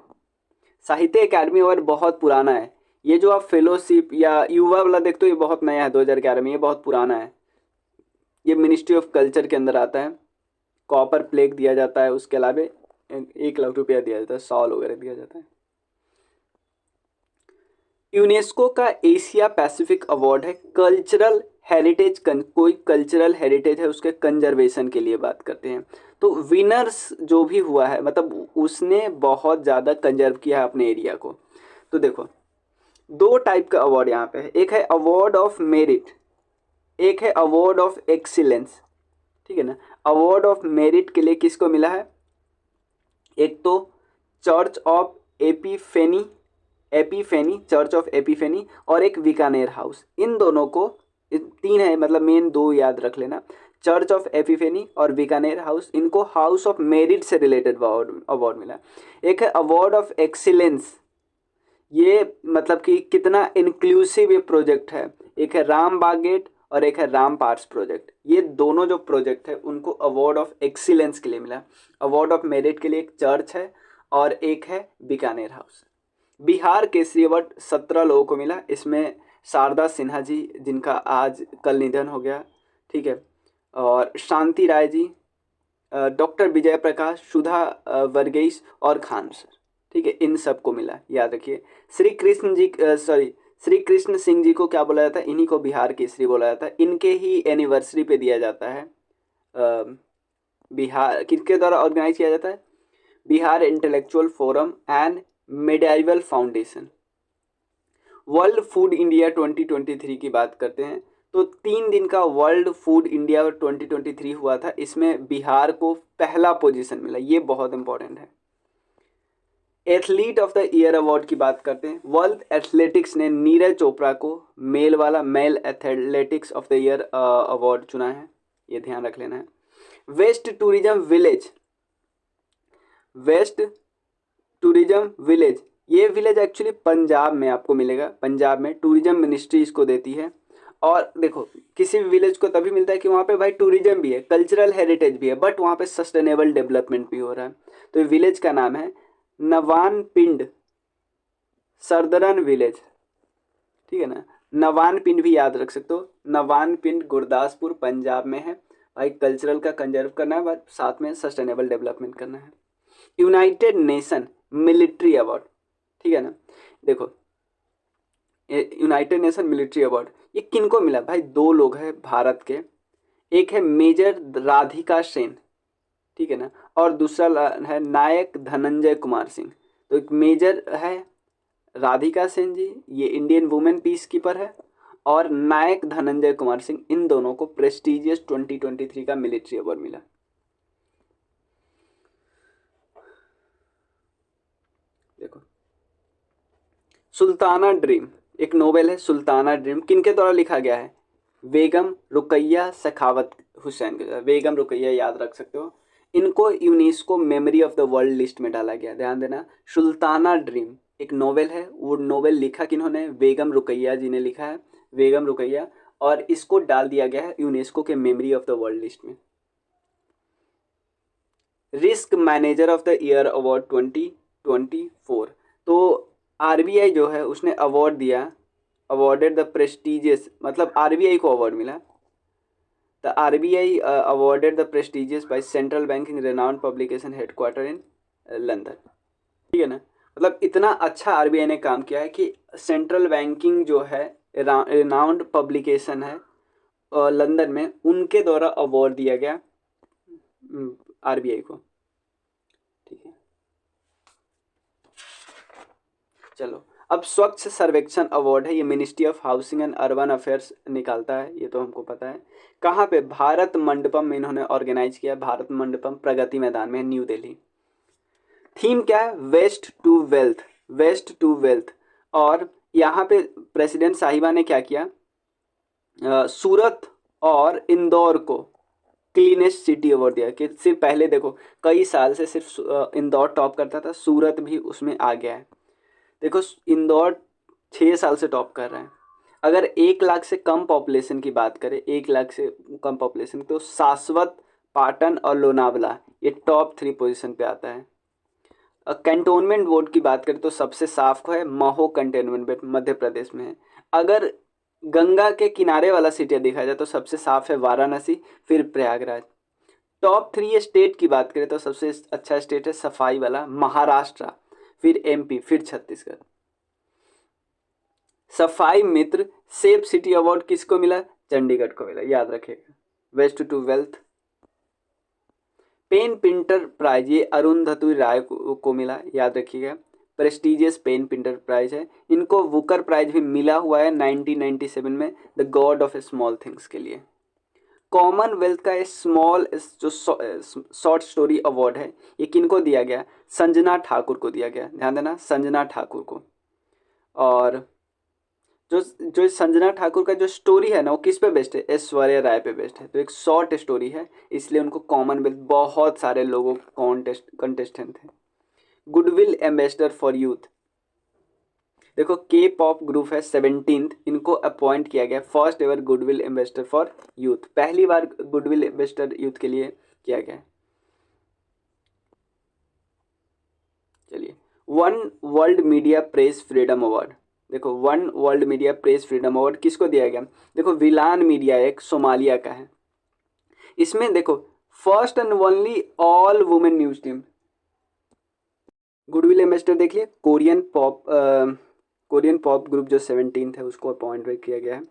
Speaker 1: साहित्य अकादमी अवार्ड बहुत पुराना है। ये जो आप फेलोशिप या युवा वाला देखते हो ये बहुत नया है 2011 में, ये बहुत पुराना है। ये मिनिस्ट्री ऑफ कल्चर के अंदर आता है। कॉपर प्लेट दिया जाता है, उसके अलावा 1 लाख रुपया दिया जाता है, शॉल वगैरह दिया जाता है। यूनेस्को का एशिया पैसिफिक अवार्ड है कल्चरल हेरिटेज, कोई कल्चरल हेरिटेज है उसके कंजर्वेशन के लिए बात करते हैं। तो विनर्स जो भी हुआ है मतलब उसने बहुत ज़्यादा कंजर्व किया है अपने एरिया को। तो देखो 2 टाइप का अवार्ड यहाँ पे है, एक है अवार्ड ऑफ मेरिट, एक है अवार्ड ऑफ एक्सीलेंस। ठीक है ना। अवार्ड ऑफ मेरिट के लिए किसको मिला है? एक तो चर्च ऑफ एपीफेनी, एपीफेनी, चर्च ऑफ एपीफेनी, और एक बीकानेर हाउस। इन दोनों को 3 है, मतलब मेन 2 याद रख लेना, चर्च ऑफ एपीफेनी और बीकानेर हाउस। इनको हाउस ऑफ मेरिट से रिलेटेड अवार्ड मिला। एक है अवार्ड ऑफ एक्सीलेंस, ये मतलब कि कितना इंक्लूसिव ये प्रोजेक्ट है। एक है राम बागेट और एक है राम पार्स प्रोजेक्ट। ये दोनों जो प्रोजेक्ट है उनको अवार्ड ऑफ एक्सीलेंस के लिए मिला। अवार्ड ऑफ मेरिट के लिए एक चर्च है और एक है बीकानेर हाउस। बिहार केसरी अवार्ड 17 लोगों को मिला। इसमें शारदा सिन्हा जी जिनका आज कल निधन हो गया, ठीक है, और शांति राय जी, डॉक्टर विजय प्रकाश, सुधा वर्गीस और खान सर। ठीक है, इन सब को मिला, याद रखिए। श्री कृष्ण जी श्री कृष्ण सिंह जी को क्या बोला जाता है? इन्हीं को बिहार केसरी बोला जाता है। इनके ही एनिवर्सरी पे दिया जाता है। बिहार किसके द्वारा ऑर्गेनाइज किया जाता है? Bihar intellectual forum and medieval foundation. World food India 2023 की बात करते हैं तो 3 दिन का वर्ल्ड फूड इंडिया 2023 हुआ था। इसमें बिहार को पहला पोजीशन मिला, ये बहुत इंपॉर्टेंट है। Athlete of the year award की बात करते हैं। वर्ल्ड एथलेटिक्स ने नीरज चोपड़ा को male athletics of the year award चुना है, ये ध्यान रख लेना है। वेस्ट टूरिज्म विलेज, ये विलेज एक्चुअली पंजाब में आपको मिलेगा। पंजाब में टूरिज्म मिनिस्ट्री इसको देती है। और देखो किसी भी विलेज को तभी मिलता है कि वहाँ पे भाई टूरिज्म भी है, कल्चरल हेरिटेज भी है, बट वहाँ पे सस्टेनेबल डेवलपमेंट भी हो रहा है। तो विलेज का नाम है नवान पिंड सरदरन विलेज। ठीक है ना, नवान पिंड भी याद रख सकते हो। नवान पिंड गुरदासपुर पंजाब में है। भाई कल्चरल का कंजर्व करना है, बट साथ में सस्टेनेबल डेवलपमेंट करना है। यूनाइटेड नेशन मिलिट्री अवार्ड, ठीक है ना, देखो यूनाइटेड नेशन मिलिट्री अवार्ड ये किनको मिला? भाई 2 लोग हैं भारत के, एक है मेजर राधिका सेन, ठीक है ना, और दूसरा है नायक धनंजय कुमार सिंह। तो एक मेजर है राधिका सेन जी, ये इंडियन वुमेन पीस कीपर है, और नायक धनंजय कुमार सिंह, इन दोनों को प्रेस्टिजियस 2023 का मिलिट्री अवार्ड मिला। देखो सुल्ताना ड्रीम एक नोवेल है। सुल्ताना ड्रीम किनके द्वारा लिखा गया है? बेगम रुकैया सखावत हुसैन के द्वारा। बेगम रुकैया याद रख सकते हो। इनको UNESCO memory of the world list में डाला गया, ध्यान देना। सुल्ताना ड्रीम एक नोवेल है, वो नोवेल लिखा किन्होंने? बेगम रुकैया जी ने लिखा है, बेगम रुकैया, और इसको डाल दिया गया है यूनेस्को के memory of the world list में। Risk manager of the year award 2024, तो आरबीआई जो है उसने अवार्ड दिया, अवॉर्डेड द प्रेस्टिजियस, मतलब आरबीआई को अवार्ड मिला। The RBI awarded the prestigious by central bank in renowned publication headquarter in London. ठीक है ना, मतलब इतना अच्छा आरबीआई ने काम किया है कि सेंट्रल बैंकिंग जो है रेनाउंड पब्लिकेशन है लंदन में, उनके द्वारा अवार्ड दिया गया आरबीआई को। ठीक है, चलो अब स्वच्छ सर्वेक्षण अवार्ड है, ये ministry of housing and urban affairs निकालता है, ये तो हमको पता है। कहाँ पे? भारत मंडपम में इन्होंने ऑर्गेनाइज किया। भारत मंडपम प्रगति मैदान में, न्यू दिल्ली। थीम क्या है? Waste to wealth, waste to wealth. और यहाँ पे प्रेसिडेंट साहिबा ने क्या किया? सूरत और इंदौर को क्लीनेस्ट सिटी अवार्ड दिया। कि सिर्फ पहले देखो कई साल से सिर्फ इंदौर टॉप करता था, सूरत भी उसमें आ गया है। देखो इंदौर 6 साल से टॉप कर रहा है। अगर 1 लाख से कम पॉपुलेशन की बात करें, 1 लाख से कम पॉपुलेशन, तो सासवत, पाटन और लोनावला ये टॉप 3 पोजीशन पे आता है। कैंटोनमेंट बोर्ड की बात करें तो सबसे साफ है महो कैंटोनमेंट बोर्ड, मध्य प्रदेश में है। अगर गंगा के किनारे वाला सिटी देखा जाए तो सबसे साफ है वाराणसी, फिर प्रयागराज। टॉप 3 स्टेट की बात करें तो सबसे अच्छा स्टेट है सफाई वाला महाराष्ट्र, फिर एमपी, फिर छत्तीसगढ़। सफाई मित्र सेफ सिटी अवार्ड किसको मिला? चंडीगढ़ को मिला, याद रखिएगा। Waste to wealth. PEN Pinter prize ये अरुंधति राय को मिला, याद रखिएगा। प्रेस्टिजियस पेन पिंटर प्राइज है। इनको वुकर प्राइज भी मिला हुआ है 1997 में, the God of small things के लिए। कॉमनवेल्थ का स्मॉल जो शॉर्ट स्टोरी अवार्ड है, ये किनको दिया गया? संजना ठाकुर को दिया गया, ध्यान देना, संजना ठाकुर को। और जो संजना ठाकुर का जो स्टोरी है ना, वो किस पे बेस्ड है? ऐश्वर्या राय पे बेस्ड है। तो एक शॉर्ट स्टोरी है, इसलिए उनको कॉमनवेल्थ, बहुत सारे लोगों कंटेस्टेंट थे। गुडविल एम्बेसडर फॉर यूथ, देखो के पॉप ग्रुप है 17th, इनको अपॉइंट किया गया first ever goodwill ambassador for youth, पहली बार गुडविल एम्बेसडर यूथ के लिए किया गया। चलिए, one world media press freedom award, देखो one world media press freedom award किसको दिया गया? देखो विलान मीडिया एक सोमालिया का है। इसमें देखो first and only all women news team. Goodwill ambassador देखिए, कोरियन पॉप ग्रुप जो 17th है उसको अपॉइंट किया गया है।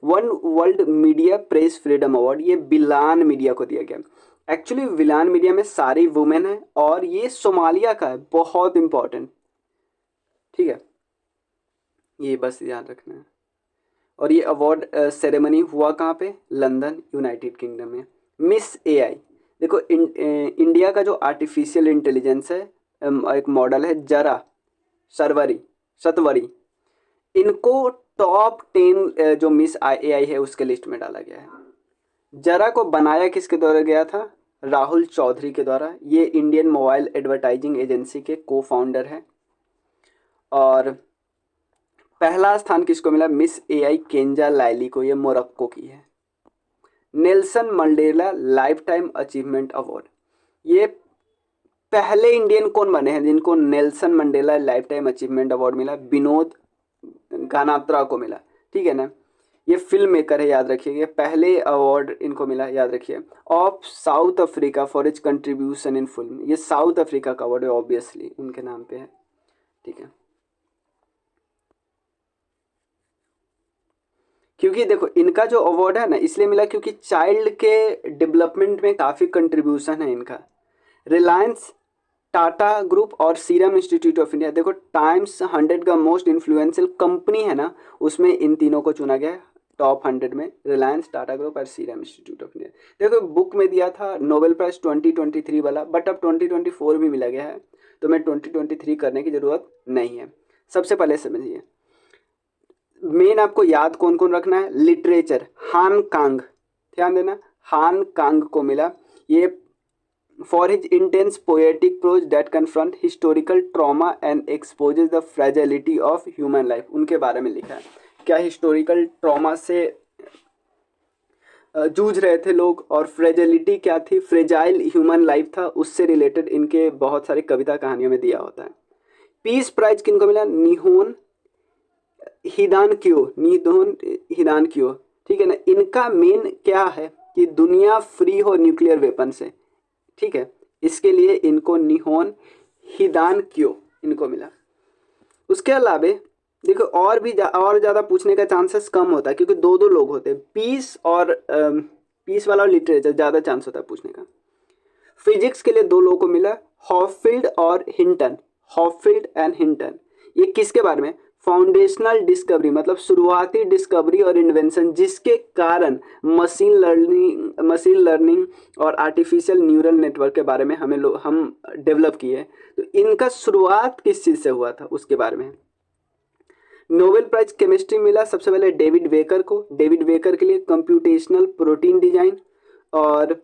Speaker 1: One world media press freedom award ये विलान मीडिया को दिया गया। एक्चुअली विलान मीडिया में सारी वुमेन है और ये सोमालिया का है, बहुत इंपॉर्टेंट। ठीक है, ये बस ध्यान रखना है। और ये अवार्ड सेरेमनी हुआ कहाँ पे? लंदन, यूनाइटेड किंगडम में। मिस एआई, देखो इंडिया का जो आर्टिफिशियल इंटेलिजेंस है, एक मॉडल है जरा सतवरी, इनको टॉप 10 जो मिस एआई है उसके लिस्ट में डाला गया है। जरा को बनाया किसके द्वारा गया था? राहुल चौधरी के द्वारा। ये इंडियन मोबाइल एडवर्टाइजिंग एजेंसी के को फाउंडर हैं। और पहला स्थान किसको मिला? मिस एआई केंजा लाइली को, ये मोरक्को की है। Nelson Mandela life time achievement award, ये पहले इंडियन कौन बने हैं जिनको Nelson Mandela life time achievement award मिला? विनोद गानात्रा को मिला। ठीक है ना, ये फिल्म मेकर है, याद रखिए। पहले अवार्ड इनको मिला, याद रखिए, of south Africa for its contribution in film. ये साउथ अफ्रीका का अवार्ड है, ऑब्वियसली उनके नाम पे है। ठीक है, क्योंकि देखो इनका जो अवार्ड है ना इसलिए मिला क्योंकि चाइल्ड के डेवलपमेंट में काफ़ी कंट्रीब्यूशन है इनका। रिलायंस, टाटा ग्रुप और सीरम इंस्टीट्यूट ऑफ इंडिया, देखो टाइम्स 100 का मोस्ट इन्फ्लुएंशियल कंपनी है ना, उसमें इन तीनों को चुना गया है। टॉप 100 में रिलायंस, टाटा ग्रुप और सीरम इंस्टीट्यूट ऑफ इंडिया। देखो बुक में दिया था नोबेल प्राइज 2023 वाला, बट अब 2024 भी मिला गया है, तो मैं 2023 करने की ज़रूरत नहीं है। सबसे पहले समझिए, मेन आपको याद कौन कौन रखना है। लिटरेचर, हान कांग, ध्यान देना, हान कांग को मिला ये for his intense poetic prose that confront historical trauma and exposes the fragility of human life. उनके बारे में लिखा है, क्या हिस्टोरिकल ट्रॉमा से जूझ रहे थे लोग और फ्रेजिलिटी क्या थी, फ्रेजाइल ह्यूमन लाइफ था, उससे रिलेटेड इनके बहुत सारे कविता कहानियों में दिया होता है। पीस प्राइज किनको मिला, निहोन हिदानक्यो, निहोन हिदानक्यो, ठीक है ना। इनका मेन क्या है कि दुनिया फ्री हो न्यूक्लियर वेपन से, ठीक है, इसके लिए इनको निहोन हिदानक्यो इनको मिला। उसके अलावा देखो और भी और ज़्यादा पूछने का चांसेस कम होता है, क्योंकि दो दो लोग होते हैं, पीस और पीस वाला और लिटरेचर ज़्यादा चांस होता है पूछने का। फिजिक्स के लिए दो लोगों को मिला, हॉफील्ड और हिंटन, हॉफील्ड एंड हिंटन। ये किसके बारे में, फाउंडेशनल डिस्कवरी, मतलब शुरुआती डिस्कवरी और इन्वेंशन जिसके कारण मशीन लर्निंग और आर्टिफिशियल न्यूरल नेटवर्क के बारे में हम डेवलप किए। तो इनका शुरुआत किस चीज़ से हुआ था उसके बारे में। नोबेल प्राइज केमिस्ट्री मिला सबसे पहले डेविड वेकर को, डेविड वेकर के लिए कंप्यूटेशनल प्रोटीन डिजाइन, और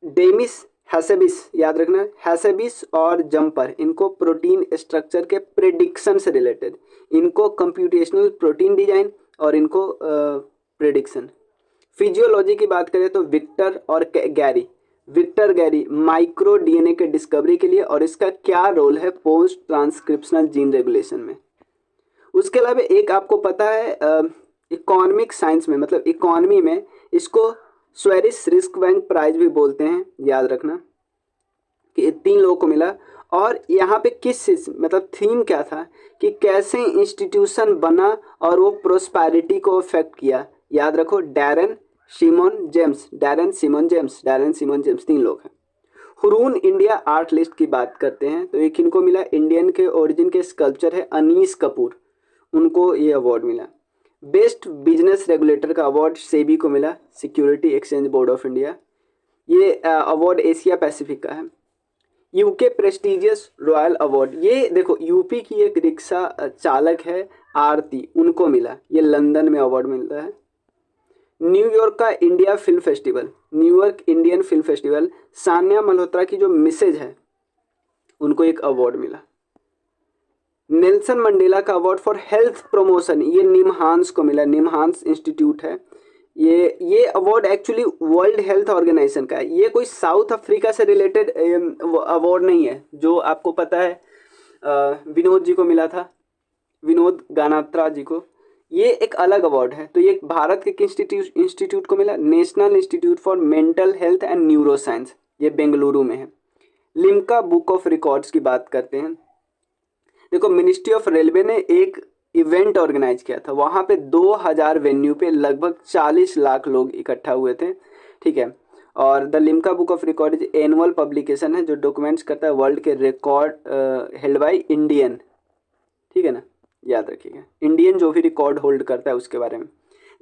Speaker 1: डेमिस हैसेबिस, याद रखना, हैसेबिस और जंपर, इनको प्रोटीन स्ट्रक्चर के प्रेडिक्शन से रिलेटेड, इनको कंप्यूटेशनल प्रोटीन डिजाइन और इनको प्रेडिक्शन। फिजियोलॉजी की बात करें तो विक्टर और Gary, Victor Gary micro DNA के डिस्कवरी के लिए और इसका क्या रोल है पोस्ट ट्रांसक्रिप्शनल जीन रेगुलेशन में। उसके अलावा एक आपको पता है इकोनॉमिक साइंस में, मतलब इकोनॉमी में इसको स्वेरिश रिस्क बैंक प्राइज भी बोलते हैं, याद रखना कि 3 लोगों को मिला। और यहाँ पे किस चीज़, मतलब थीम क्या था कि कैसे इंस्टीट्यूशन बना और वो प्रोस्पैरिटी को अफेक्ट किया, याद रखो, Daron Simon James, Daron Simon James, Daron Simon James, 3 लोग हैं। हुरून इंडिया आर्ट लिस्ट की बात करते हैं तो एक इनको मिला, इंडियन के ओरिजिन के स्कल्पचर है अनीस कपूर, उनको ये अवार्ड मिला। बेस्ट बिजनेस रेगुलेटर का अवार्ड सेबी को मिला, security exchange board of India, ये अवार्ड एशिया पैसिफिक का है। यूके प्रेस्टिजियस रॉयल अवार्ड, ये देखो यूपी की एक रिक्शा चालक है आरती, उनको मिला, ये लंदन में अवार्ड मिलता है। न्यूयॉर्क का India film festival, New York Indian film festival, Sanya Malhotra की जो मिसेज है उनको एक अवार्ड मिला। नेल्सन मंडेला का अवार्ड फॉर हेल्थ प्रमोशन, ये निमहांस को मिला, निमहांस इंस्टीट्यूट है। ये award actually world health organization का है, ये कोई साउथ अफ्रीका से रिलेटेड अवार्ड नहीं है। जो आपको पता है विनोद जी को मिला था, विनोद गानात्रा जी को, ये एक अलग अवार्ड है। तो ये भारत के इंस्टीट्यूट को मिला, national institute for mental health and neuro science, ये बेंगलुरु में है। लिम्का बुक ऑफ रिकॉर्ड्स की बात करते हैं, देखो मिनिस्ट्री ऑफ रेलवे ने एक इवेंट ऑर्गेनाइज किया था, वहाँ पे 2000 वेन्यू पे लगभग 40 लाख लोग इकट्ठा हुए थे, ठीक है। और the Limca book of record is annual publication है जो डॉक्यूमेंट्स करता है वर्ल्ड के रिकॉर्ड हेल्ड बाई इंडियन, ठीक है ना, याद रखिएगा, इंडियन जो भी रिकॉर्ड होल्ड करता है उसके बारे में।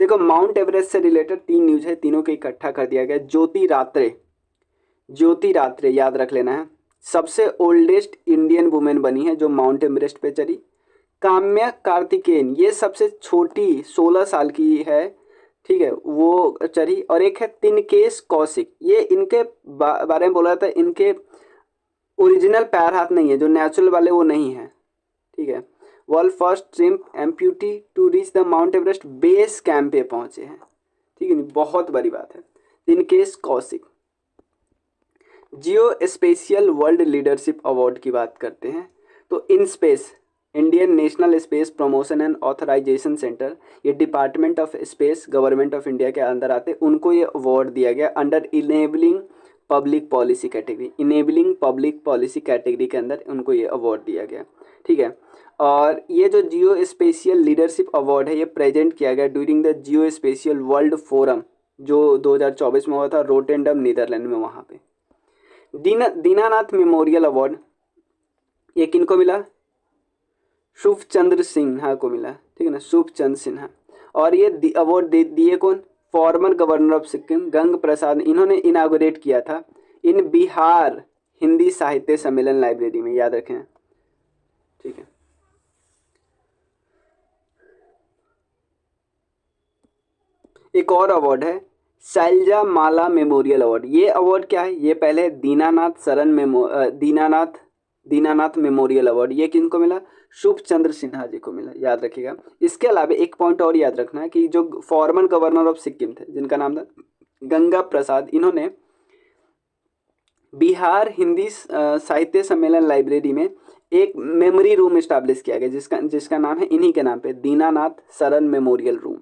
Speaker 1: देखो माउंट एवरेस्ट से रिलेटेड 3 न्यूज है, तीनों को इकट्ठा कर दिया गया। ज्योति रात्रे, ज्योति रात्रे याद रख लेना है, सबसे ओल्डेस्ट इंडियन वुमेन बनी है जो माउंट एवरेस्ट पे चढ़ी। काम्या कार्तिकेयन, ये सबसे छोटी 16 साल की है, ठीक है, वो चढ़ी। और एक है तिनकेश कौशिक, ये इनके बारे में बोला था, इनके ओरिजिनल पैर हाथ नहीं है, जो नेचुरल वाले वो नहीं है, ठीक है। World first triple amputee to reach the Mount Everest base camp पे पहुंचे हैं, ठीक है, बहुत बड़ी बात है। Tinkesh Kaushik. Geospatial world leadership award की बात करते हैं तो in space, Indian national space promotion and authorisation centre, ये department of space government of India के अंदर आते, उनको ये अवार्ड दिया गया under enabling public policy category, enabling public policy category के अंदर उनको ये अवार्ड दिया गया, ठीक है। और ये जो जियो स्पेशियल लीडरशिप अवार्ड है ये प्रेजेंट किया गया during the geospatial world forum जो 2024 में हुआ था रोटेंडम नीदरलैंड में, वहाँ पे। दीनानाथ मेमोरियल अवार्ड ये किनको मिला, शुभ चंद्र सिन्हा को मिला, ठीक है ना, शुभ चंद्र सिन्हा। और ये अवार्ड दिए कौन, फॉर्मर गवर्नर ऑफ सिक्किम गंग प्रसाद, इन्होंने इनागोरेट किया था इन बिहार हिंदी साहित्य सम्मेलन लाइब्रेरी में, याद रखें। ठीक है, एक और अवार्ड है शैलजा माला मेमोरियल अवार्ड। ये अवार्ड क्या है, ये पहले दीनानाथ मेमोरियल अवार्ड, ये किनको मिला, शुभ चंद्र सिन्हा जी को मिला, याद रखिएगा। इसके अलावा एक पॉइंट और याद रखना है कि जो फॉर्मर गवर्नर ऑफ सिक्किम थे जिनका नाम था गंगा प्रसाद, इन्होंने बिहार हिंदी साहित्य सम्मेलन लाइब्रेरी में एक मेमोरी रूम इस्टेब्लिश किया गया जिसका नाम है इन्हीं के नाम पे दीनानाथ सरन मेमोरियल रूम।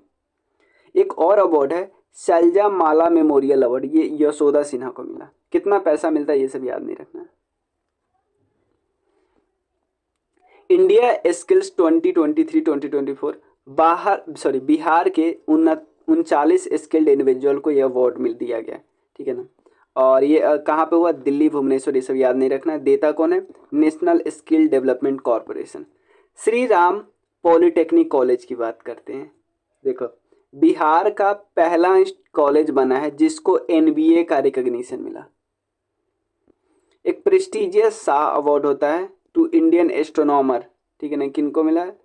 Speaker 1: एक और अवार्ड है शैलजा माला मेमोरियल अवार्ड, ये यशोदा सिन्हा को मिला। कितना पैसा मिलता है ये सब याद नहीं रखना। इंडिया स्किल्स 2023-2024 बिहार के 39 स्किल्ड इंडिविजुअल को यह अवार्ड मिल दिया गया, ठीक है ना। और ये कहाँ पे हुआ, दिल्ली, भुवनेश्वर, ये सब याद नहीं रखना है। देता कौन है, national skill development corporation. Shri Ram polytechnic college की बात करते हैं। देखो, बिहार का पहला कॉलेज बना है जिसको NBA का रिकॉग्निशन मिला। एक प्रेस्टिजियस शाह अवार्ड होता है टू इंडियन एस्ट्रोनॉमर, ठीक है ना, किनको मिला है,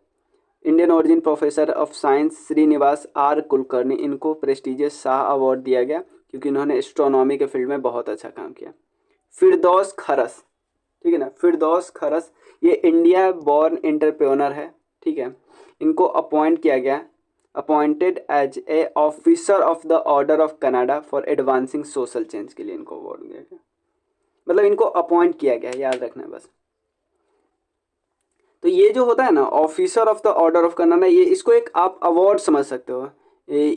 Speaker 1: Indian origin professor of science Shrinivas R Kulkarni, इनको प्रेस्टिजियस शाह अवार्ड दिया गया क्योंकि इन्होंने एस्ट्रोनॉमी के फील्ड में बहुत अच्छा काम किया। फिरदौस खरस, ठीक है ना, फिरदौस खरस ये इंडिया बॉर्न एंटरप्रेन्योर है, ठीक है। इनको अपॉइंट किया गया, appointed as a officer of the order of Canada for advancing social change के लिए इनको अवार्ड दिया गया, मतलब इनको अपॉइंट किया गया, याद रखना है बस। तो ये जो होता है ना officer of the order of Canada, ये इसको एक आप अवार्ड समझ सकते हो,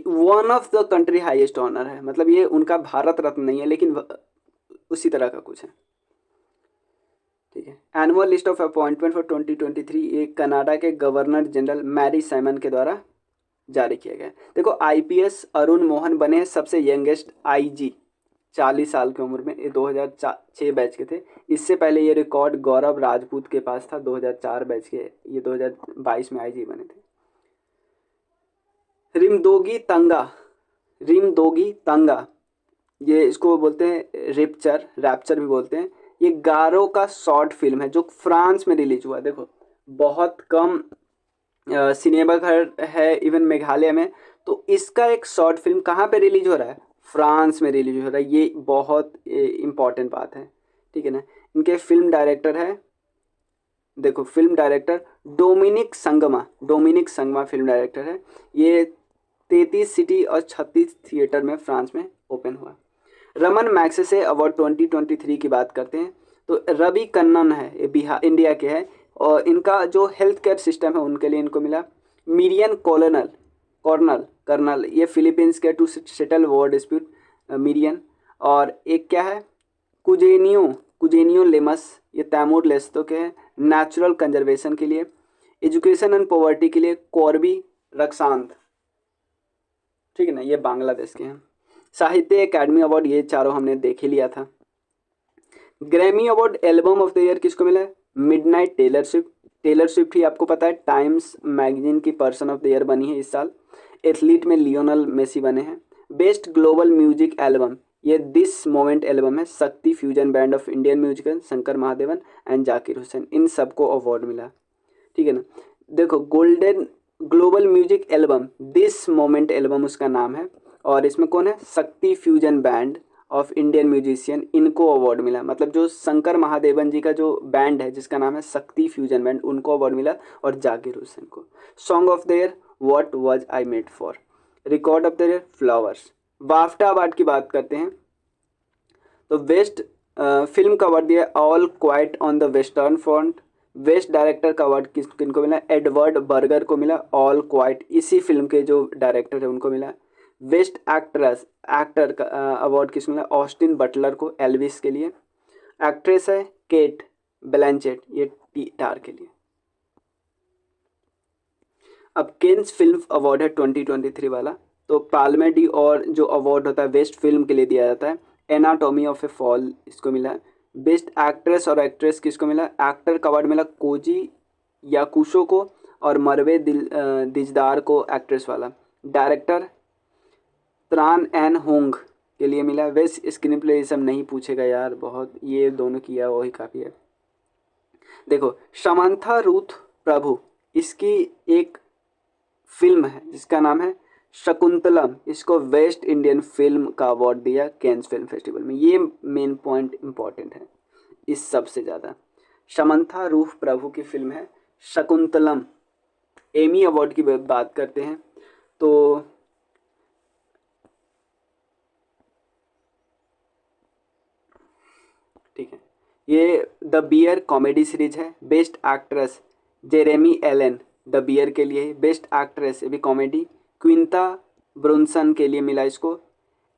Speaker 1: one of the country highest honour है, मतलब ये उनका भारत रत्न नहीं है लेकिन उसी तरह का कुछ है, ठीक है। Annual list of appointment for 2023 ये कनाडा के गवर्नर जनरल मैरी साइमन के द्वारा जारी किया गया। देखो, IPS अरुण मोहन बने हैं सबसे यंगेस्ट IG 40 साल की उम्र में, ये 2006 बैच के थे। इससे पहले ये रिकॉर्ड गौरव राजपूत के पास था, 2004 बैच के, ये 2022 में IG बने थे। रिमदोगी तंगा, ये इसको बोलते हैं रैप्चर भी बोलते हैं। ये गारो का शॉर्ट फिल्म है जो फ्रांस में रिलीज हुआ। देखो, बहुत कम सिनेमा घर है इवन मेघालय में, तो इसका एक शॉर्ट फिल्म कहाँ पे रिलीज हो रहा है, फ्रांस में रिलीज हो रहा है। ये बहुत इम्पॉर्टेंट बात है, ठीक है ना। इनके फिल्म डायरेक्टर है, देखो, film director Dominic Sangma film director है। ये 33 सिटी और 36 थिएटर में फ्रांस में ओपन हुआ। रमन मैग्सेसे अवार्ड 2023 की बात करते हैं तो रवि कन्नन है, ये बिहार इंडिया के हैं, और इनका जो हेल्थ केयर सिस्टम है उनके लिए इनको मिला। मिरियन कर्नल ये फिलीपींस के टू सेटल वॉर डिस्प्यूट मिरियन। और एक क्या है, कुजेनियो लेमस, ये तैमूर लेस्तो के हैं, नेचुरल कंजर्वेशन के लिए। एजुकेशन एंड पॉवर्टी के लिए कॉर्बी रक्सांत, ठीक है ना, ये बांग्लादेश के हैं। साहित्य अकादमी अवार्ड ये चारों हमने देख ही लिया था। Grammy award album of the year किसको मिला है, मिडनाइट टेलर स्विफ्ट ही आपको पता है टाइम्स मैगजीन की पर्सन ऑफ द ईयर बनी है इस साल। एथलीट में लियोनल मेसी बने हैं। बेस्ट ग्लोबल म्यूजिक एल्बम ये दिस मोमेंट एल्बम है, Shakti fusion band of Indian musical, Shankar Mahadevan and Zakir Hussain, इन सबको अवार्ड मिला, ठीक है ना। देखो, golden global music album this moment album उसका नाम है, और इसमें कौन है, Shakti fusion band of Indian musician, इनको अवार्ड मिला। मतलब जो शंकर महादेवन जी का जो बैंड है जिसका नाम है शक्ति फ्यूजन बैंड, उनको अवार्ड मिला, और जाकिर हुसैन को। Song of the year what was I made for. Record of the year flowers. BAFTA award की बात करते हैं तो बेस्ट फिल्म का अवार्ड दिया all quite on the western front. Best director का अवार्ड किनको मिला, एडवर्ड बर्गर को मिला, ऑल क्वाइट इसी फिल्म के जो डायरेक्टर है उनको मिला। बेस्ट एक्टर का अवार्ड किसको मिला, ऑस्टिन बटलर को, एल्विस के लिए। एक्ट्रेस है केट ब्लैंचेट, ये टार के लिए। अब केन्स फिल्म अवार्ड है 2023 वाला, तो पाल्मेडी और जो अवार्ड होता है बेस्ट फिल्म के लिए दिया जाता है, एनाटॉमी ऑफ ए फॉल इसको मिला है। बेस्ट एक्ट्रेस और एक्ट्रेस किसको मिला, एक्टर का अवार्ड मिला कोजी याकुशो को, और मरवे दिजदार को एक्ट्रेस वाला। डायरेक्टर त्रान एन होंग के लिए मिला। बेस्ट स्क्रीन प्ले ये सब नहीं पूछेगा यार, बहुत ये दोनों किया वही काफ़ी है। देखो समांथा रूथ प्रभु, इसकी एक फिल्म है जिसका नाम है शकुंतलम, इसको वेस्ट इंडियन फिल्म का अवार्ड दिया कैंस फिल्म फेस्टिवल में। ये मेन पॉइंट इंपॉर्टेंट है इस सबसे ज़्यादा। समंथा रूफ प्रभु की फिल्म है शकुंतलम। एमी अवार्ड की बात करते हैं तो ठीक है, ये द बियर कॉमेडी सीरीज है। Best actress Jeremy Allen the bear के लिए। बेस्ट एक्ट्रेस ये भी कॉमेडी क्विंता ब्रुनसन के लिए मिला इसको।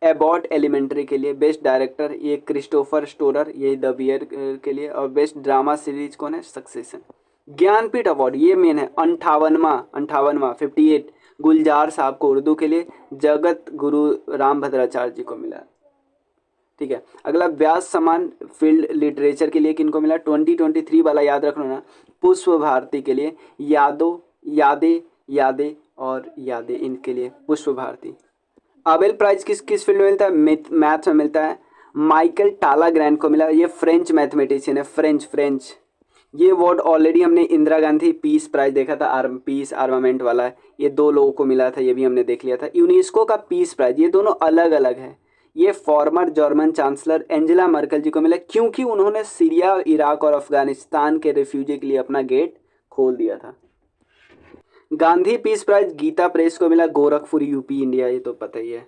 Speaker 1: एबॉट एलिमेंट्री के लिए। बेस्ट डायरेक्टर ये क्रिस्टोफर स्टोरर, ये द बियर के लिए। और बेस्ट ड्रामा सीरीज कौन है, सक्सेशन। ज्ञानपीठ अवार्ड ये मेन है 58वां 58 गुलजार साहब को उर्दू के लिए। जगत गुरु राम भद्राचार्य जी को मिला। ठीक है, अगला व्यास सम्मान फील्ड लिटरेचर के लिए किनको मिला, 2023 वाला याद रखना ना, पुष्प भारती के लिए। यादें और यादें इनके लिए पुष्प भारती। आबेल प्राइज किस फील्ड में मिलता है, मैथ्स में मिलता है। माइकल टालाग्रैंड को मिला, ये फ्रेंच मैथमेटिशियन है, फ्रेंच। ये अवार्ड ऑलरेडी हमने इंदिरा गांधी पीस प्राइज देखा था, पीस आर्मामेंट वाला है, ये 2 लोगों को मिला था, ये भी हमने देख लिया था। यूनेस्को का पीस प्राइज, ये दोनों अलग अलग है। ये former German chancellor Angela Merkel ji को मिला क्योंकि उन्होंने सीरिया, इराक और अफगानिस्तान के रेफ्यूजी के लिए अपना गेट खोल दिया था। गांधी पीस प्राइज गीता प्रेस को मिला, गोरखपुर यूपी इंडिया, ये तो पता ही है।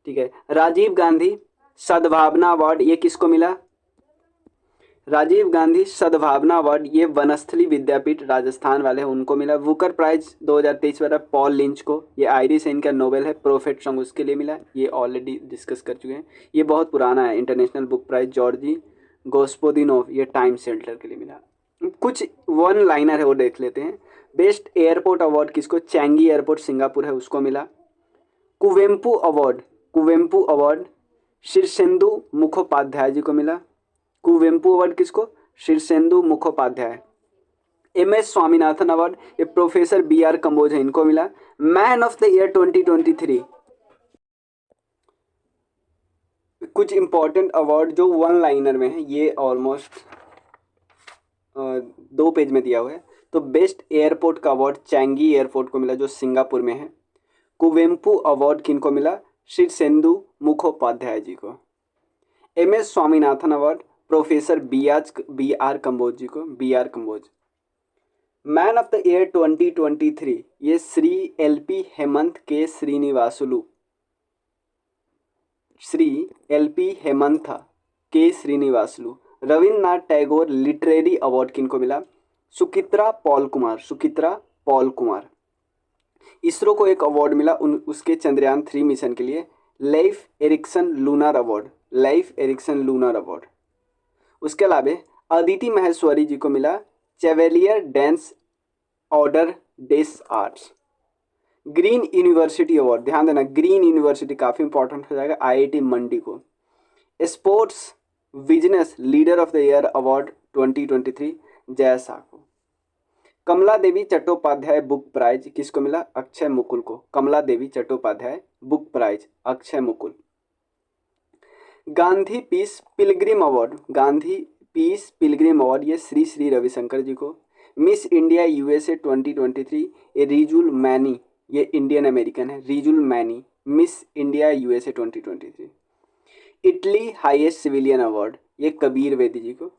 Speaker 1: ठीक है, राजीव गांधी सद्भावना अवार्ड ये किसको मिला, राजीव गांधी सद्भावना अवार्ड ये वनस्थली विद्यापीठ राजस्थान वाले हैं उनको मिला। बुकर प्राइज 2023 वाला पॉल लिंच को, ये आयरिश इनका नोवेल है प्रोफेट सॉन्ग, उसके लिए मिला। ये ऑलरेडी डिस्कस कर चुके हैं, ये बहुत पुराना है। इंटरनेशनल बुक प्राइज जॉर्जी गोस्पोदिनोव ये टाइम शेल्टर के लिए मिला। कुछ वन लाइनर है वो देख लेते हैं। बेस्ट एयरपोर्ट अवार्ड किसको, चैंगी एयरपोर्ट सिंगापुर है उसको मिला। कुवेम्पू अवार्ड शीर्षेंदु मुखोपाध्याय जी को मिला। कुवेम्पु अवार्ड किसको, शीर्षेंदु मुखोपाध्याय। MS स्वामीनाथन अवार्ड ये प्रोफेसर BR कंबोज है, इनको मिला। मैन ऑफ द ईयर 2023 कुछ इंपॉर्टेंट अवार्ड जो वन लाइनर में है, ये ऑलमोस्ट 2 पेज में दिया हुआ है। तो बेस्ट एयरपोर्ट का अवार्ड चैंगी एयरपोर्ट को मिला जो सिंगापुर में है। कुवेम्पु अवार्ड किनको मिला, शीर्षेंदु मुखोपाध्याय जी को। MS Swaminathan award professor BR Kamboj ji को, BR Kamboj. Man of the year 2023 ये श्री LP हेमंत के श्रीनिवासुलु, श्री LP हेमंत के श्रीनिवासुलु। रविन्द्रनाथ टैगोर लिटरेरी अवार्ड किनको मिला, सुकित्रा पॉल कुमार। इसरो को एक अवार्ड मिला उसके चंद्रयान 3 मिशन के लिए, लेइफ एरिक्सन लूनर अवार्ड। उसके अलावा अदिति महेश्वरी जी को मिला chevalier dance order des arts. Green university award, ध्यान देना ग्रीन यूनिवर्सिटी काफ़ी इंपॉर्टेंट हो जाएगा, IIT मंडी को। Sports business leader of the year award 2023 Jay Shah को। कमला देवी चट्टोपाध्याय बुक प्राइज किसको मिला, अक्षय मुकुल को। Kamala Devi Chattopadhyay book prize Akshay Mukul. Gandhi peace pilgrim award ये श्री रविशंकर जी को। मिस इंडिया USA 2023 ये रिजुल मैनी, ये इंडियन अमेरिकन है, Rijul many miss India USA 2023। Italy highest civilian award ये कबीर वेदी जी को।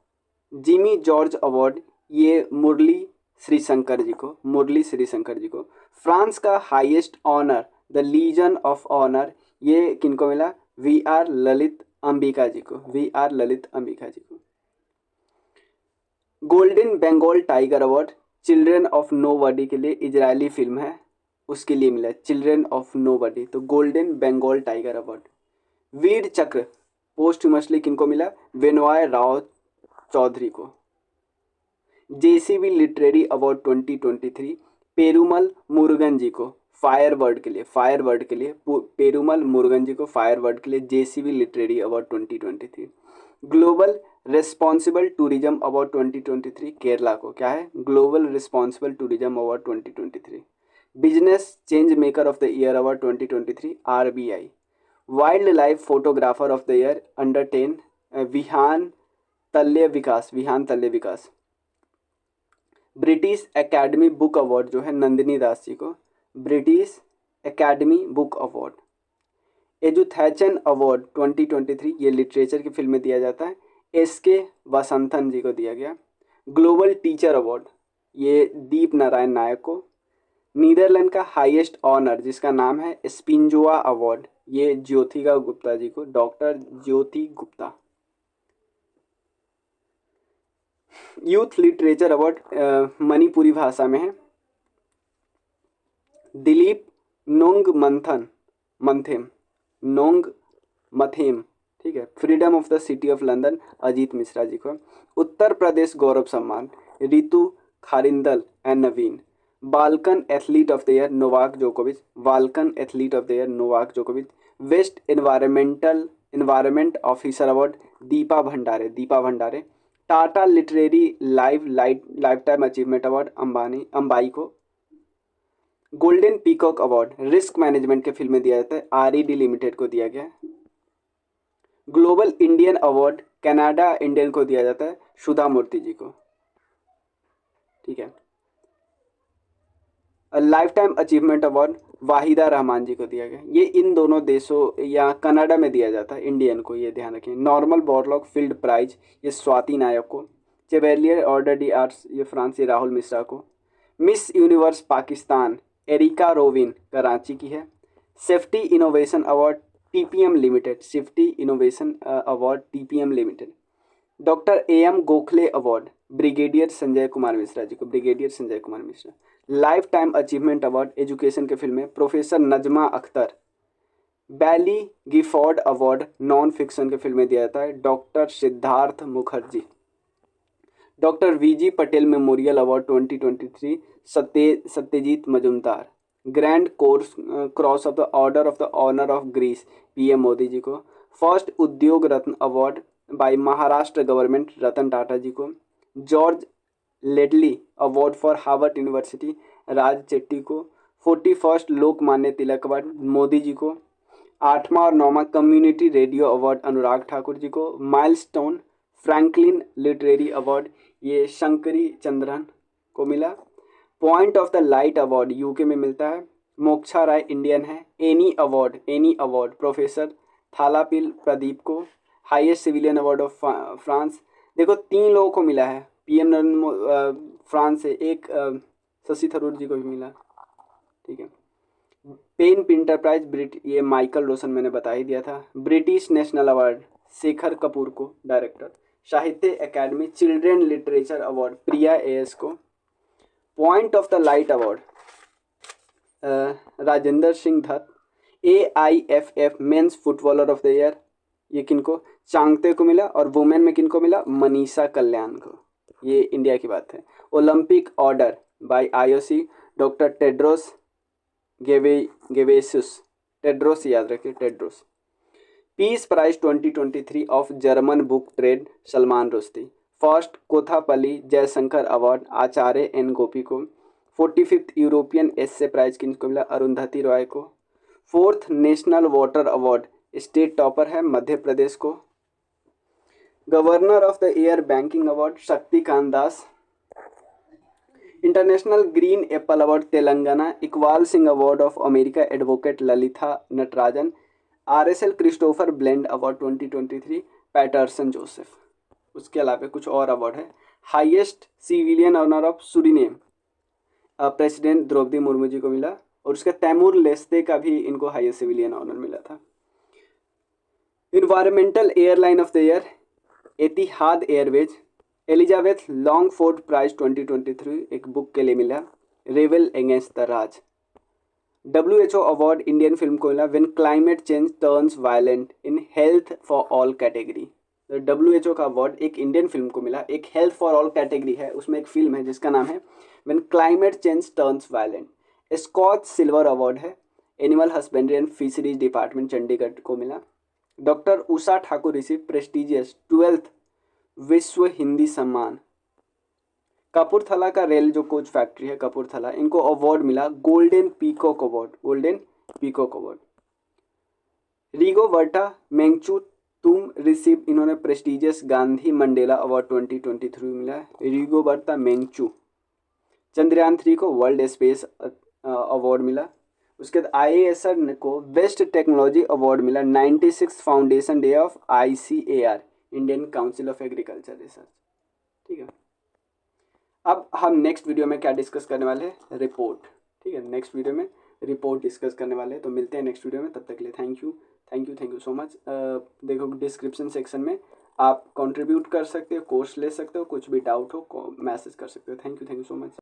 Speaker 1: जिमी जॉर्ज अवार्ड ये मुरली श्रीशंकर जी को। फ्रांस का highest honour the legion of honour ये किनको मिला, VR ललित अंबिका जी को। Golden Bengal tiger award children of nobody के लिए, इजरायली फिल्म है उसके लिए मिला, चिल्ड्रन ऑफ नोबडी, तो golden Bengal tiger award. Vir Chakra posthumously किनको मिला, विनोय राव चौधरी को। JCB literary award 2023 Perumal Murugan ji को फायरवर्ड के लिए, पेरुमल मुरुगन जी को फायरवर्ड के लिए JCB literary award 2023। Global responsible tourism award 2023 Kerala को, क्या है, global responsible tourism award 2023। Business change maker of the year award 2023 RBI। Wild life photographer of the year under 10 Vihaan Talya Vikas. British academy book award जो है नंदिनी दास जी को, British academy book award. Ezhuthachan award 2023 ये literature की film में दिया जाता है, SK वसंतन जी को दिया गया। ग्लोबल टीचर अवार्ड ये दीप नारायण नायक को। नीदरलैंड का हाईएस्ट ऑनर जिसका नाम है स्पिंजोआ अवार्ड, ये ज्योतिका गुप्ता जी को, डॉक्टर ज्योति Gupta. Youth literature award Manipuri भाषा में है, दिलीप नोंग मथेम, ठीक है। Freedom of the city of London Ajit Mishra ji को। उत्तर प्रदेश गौरव सम्मान Ritu खारिंदल and Naveen. Balkan athlete of the year Novak जोकोविच, Balkan athlete of the year Novak जोकोविच। Waste environment officer award Deepa Bhandare. Tata literary life time achievement award Ambai को। Golden peacock award risk management के field में दिया जाता है, RED लिमिटेड को दिया गया। Global Indian award Canada Indian को दिया जाता है, सुधा मूर्ति जी को, ठीक है। Life time achievement award Waheeda Rehman ji को दिया गया। ये इन दोनों देशों या कनाडा में दिया जाता है, इंडियन को, ये ध्यान रखें। नॉर्मल बोरलॉग फील्ड प्राइज ये स्वाति नायक को। चेवेलियर ऑर्डर डी आर्ट्स ये फ्रांसी राहुल मिश्रा को। Miss Universe Pakistan Erica Robin Karachi की है। Safety innovation award TPM limited, safety innovation award TPM limited. Doctor AM Gokhale award brigadier Sanjay Kumar Mishra ji को, brigadier Sanjay Kumar Mishra. Life time achievement award education के field में professor Najma Akhtar. Baillie Gifford award non fiction के field में दिया जाता है, doctor Siddhartha Mukherjee. Doctor VG Patel memorial award 2023 Satyajit Majumdar. Grand cross of the order of the honour of Greece PM Modi ji को। First Udyog Ratna award by Maharashtra government Ratan Tata ji को। George Ledlie award for Harvard university Raj Chetty को। 41st Lokmanya Tilak award Modi ji को। 8वां और 9वां community radio award Anurag Thakur ji को। Milestone Franklin literary award ये शंकरी चंद्रन को मिला। Point of the light award UK में मिलता है, मोक्षा राय इंडियन है। Any award professor Thalappil Pradeep को। Highest civilian award of France, देखो 3 लोगों को मिला है, PM नरेंद्र फ्रांस से, एक शशि थरूर जी को भी मिला, ठीक है। पेन पिंटर प्राइज ये माइकल रोशन मैंने बता ही दिया था। British national award Shekhar Kapur को, director. Sahitya Akademi children literature award Priya AS को। Point of the light award Rajendra Singh Datt. AIFF men's footballer of the year ये किनको, चांगते को मिला। और वुमेन में किनको मिला, मनीषा कल्याण को, ये इंडिया की बात है। Olympic order by IOC doctor Tedros गेवेसुस, टेड्रोस याद रखिए, Tedros. Peace prize 2023 of German book trade Salman Rushdie. First Kothapalli Jayashankar award Acharya N Gopi को। 45th यूरोपियन एस्से प्राइज किनको मिला, अरुंधति रॉय को। 4th national water award state topper है मध्य प्रदेश को। Governor of the year banking award Shaktikanta Das. International green apple award Telangana. Iqbal Singh award of America advocate Lalitha Natarajan. RSL Christopher Bland award 2023 Patterson Joseph. उसके अलावा कुछ और अवार्ड है। Highest civilian honour of Suriname president Droupadi Murmu ji को मिला। और उसका तैमूर लेस्ते का भी इनको हाईएस्ट सिविलियन ऑनर मिला था। Environmental airline of the year Etihad Airways. Elizabeth Longford prize 2023 एक बुक के लिए मिला, rebel against the Raj. WHO award Indian film को मिला, when climate change turns violent in health for all category. WHO का award एक इंडियन फिल्म को मिला, एक हेल्थ फॉर ऑल कैटेगरी है, उसमें एक फिल्म है जिसका नाम है when climate change turns violent. Skoch silver award है, animal husbandry and fisheries department Chandigarh को मिला। Doctor Usha Thakur receive prestigious 12th Vishwa Hindi सम्मान। कपूरथला का रेल जो कोच फैक्ट्री है कपूरथला, इनको अवार्ड मिला golden peacock award, golden peacock award. Rigoberta Menchu तुम रिसीव, इन्होंने प्रेस्टिजियस गांधी मंडेला अवार्ड 2023 मिला है, रिगोबर्टा मेंगचू। चंद्रयान 3 को वर्ल्ड स्पेस अवार्ड मिला। उसके बाद IASR को बेस्ट टेक्नोलॉजी अवार्ड मिला 96 foundation day of ICAR, Indian council of agriculture research. ठीक है, अब हम नेक्स्ट वीडियो में क्या डिस्कस करने वाले हैं, रिपोर्ट। ठीक है, नेक्स्ट वीडियो में रिपोर्ट डिस्कस करने वाले हैं, तो मिलते हैं नेक्स्ट वीडियो में। तब तक के लिए थैंक यू सो मच। देखो डिस्क्रिप्शन सेक्शन में आप कंट्रीब्यूट कर सकते हो, कोर्स ले सकते हो, कुछ भी डाउट हो मैसेज कर सकते हो। Thank you so much.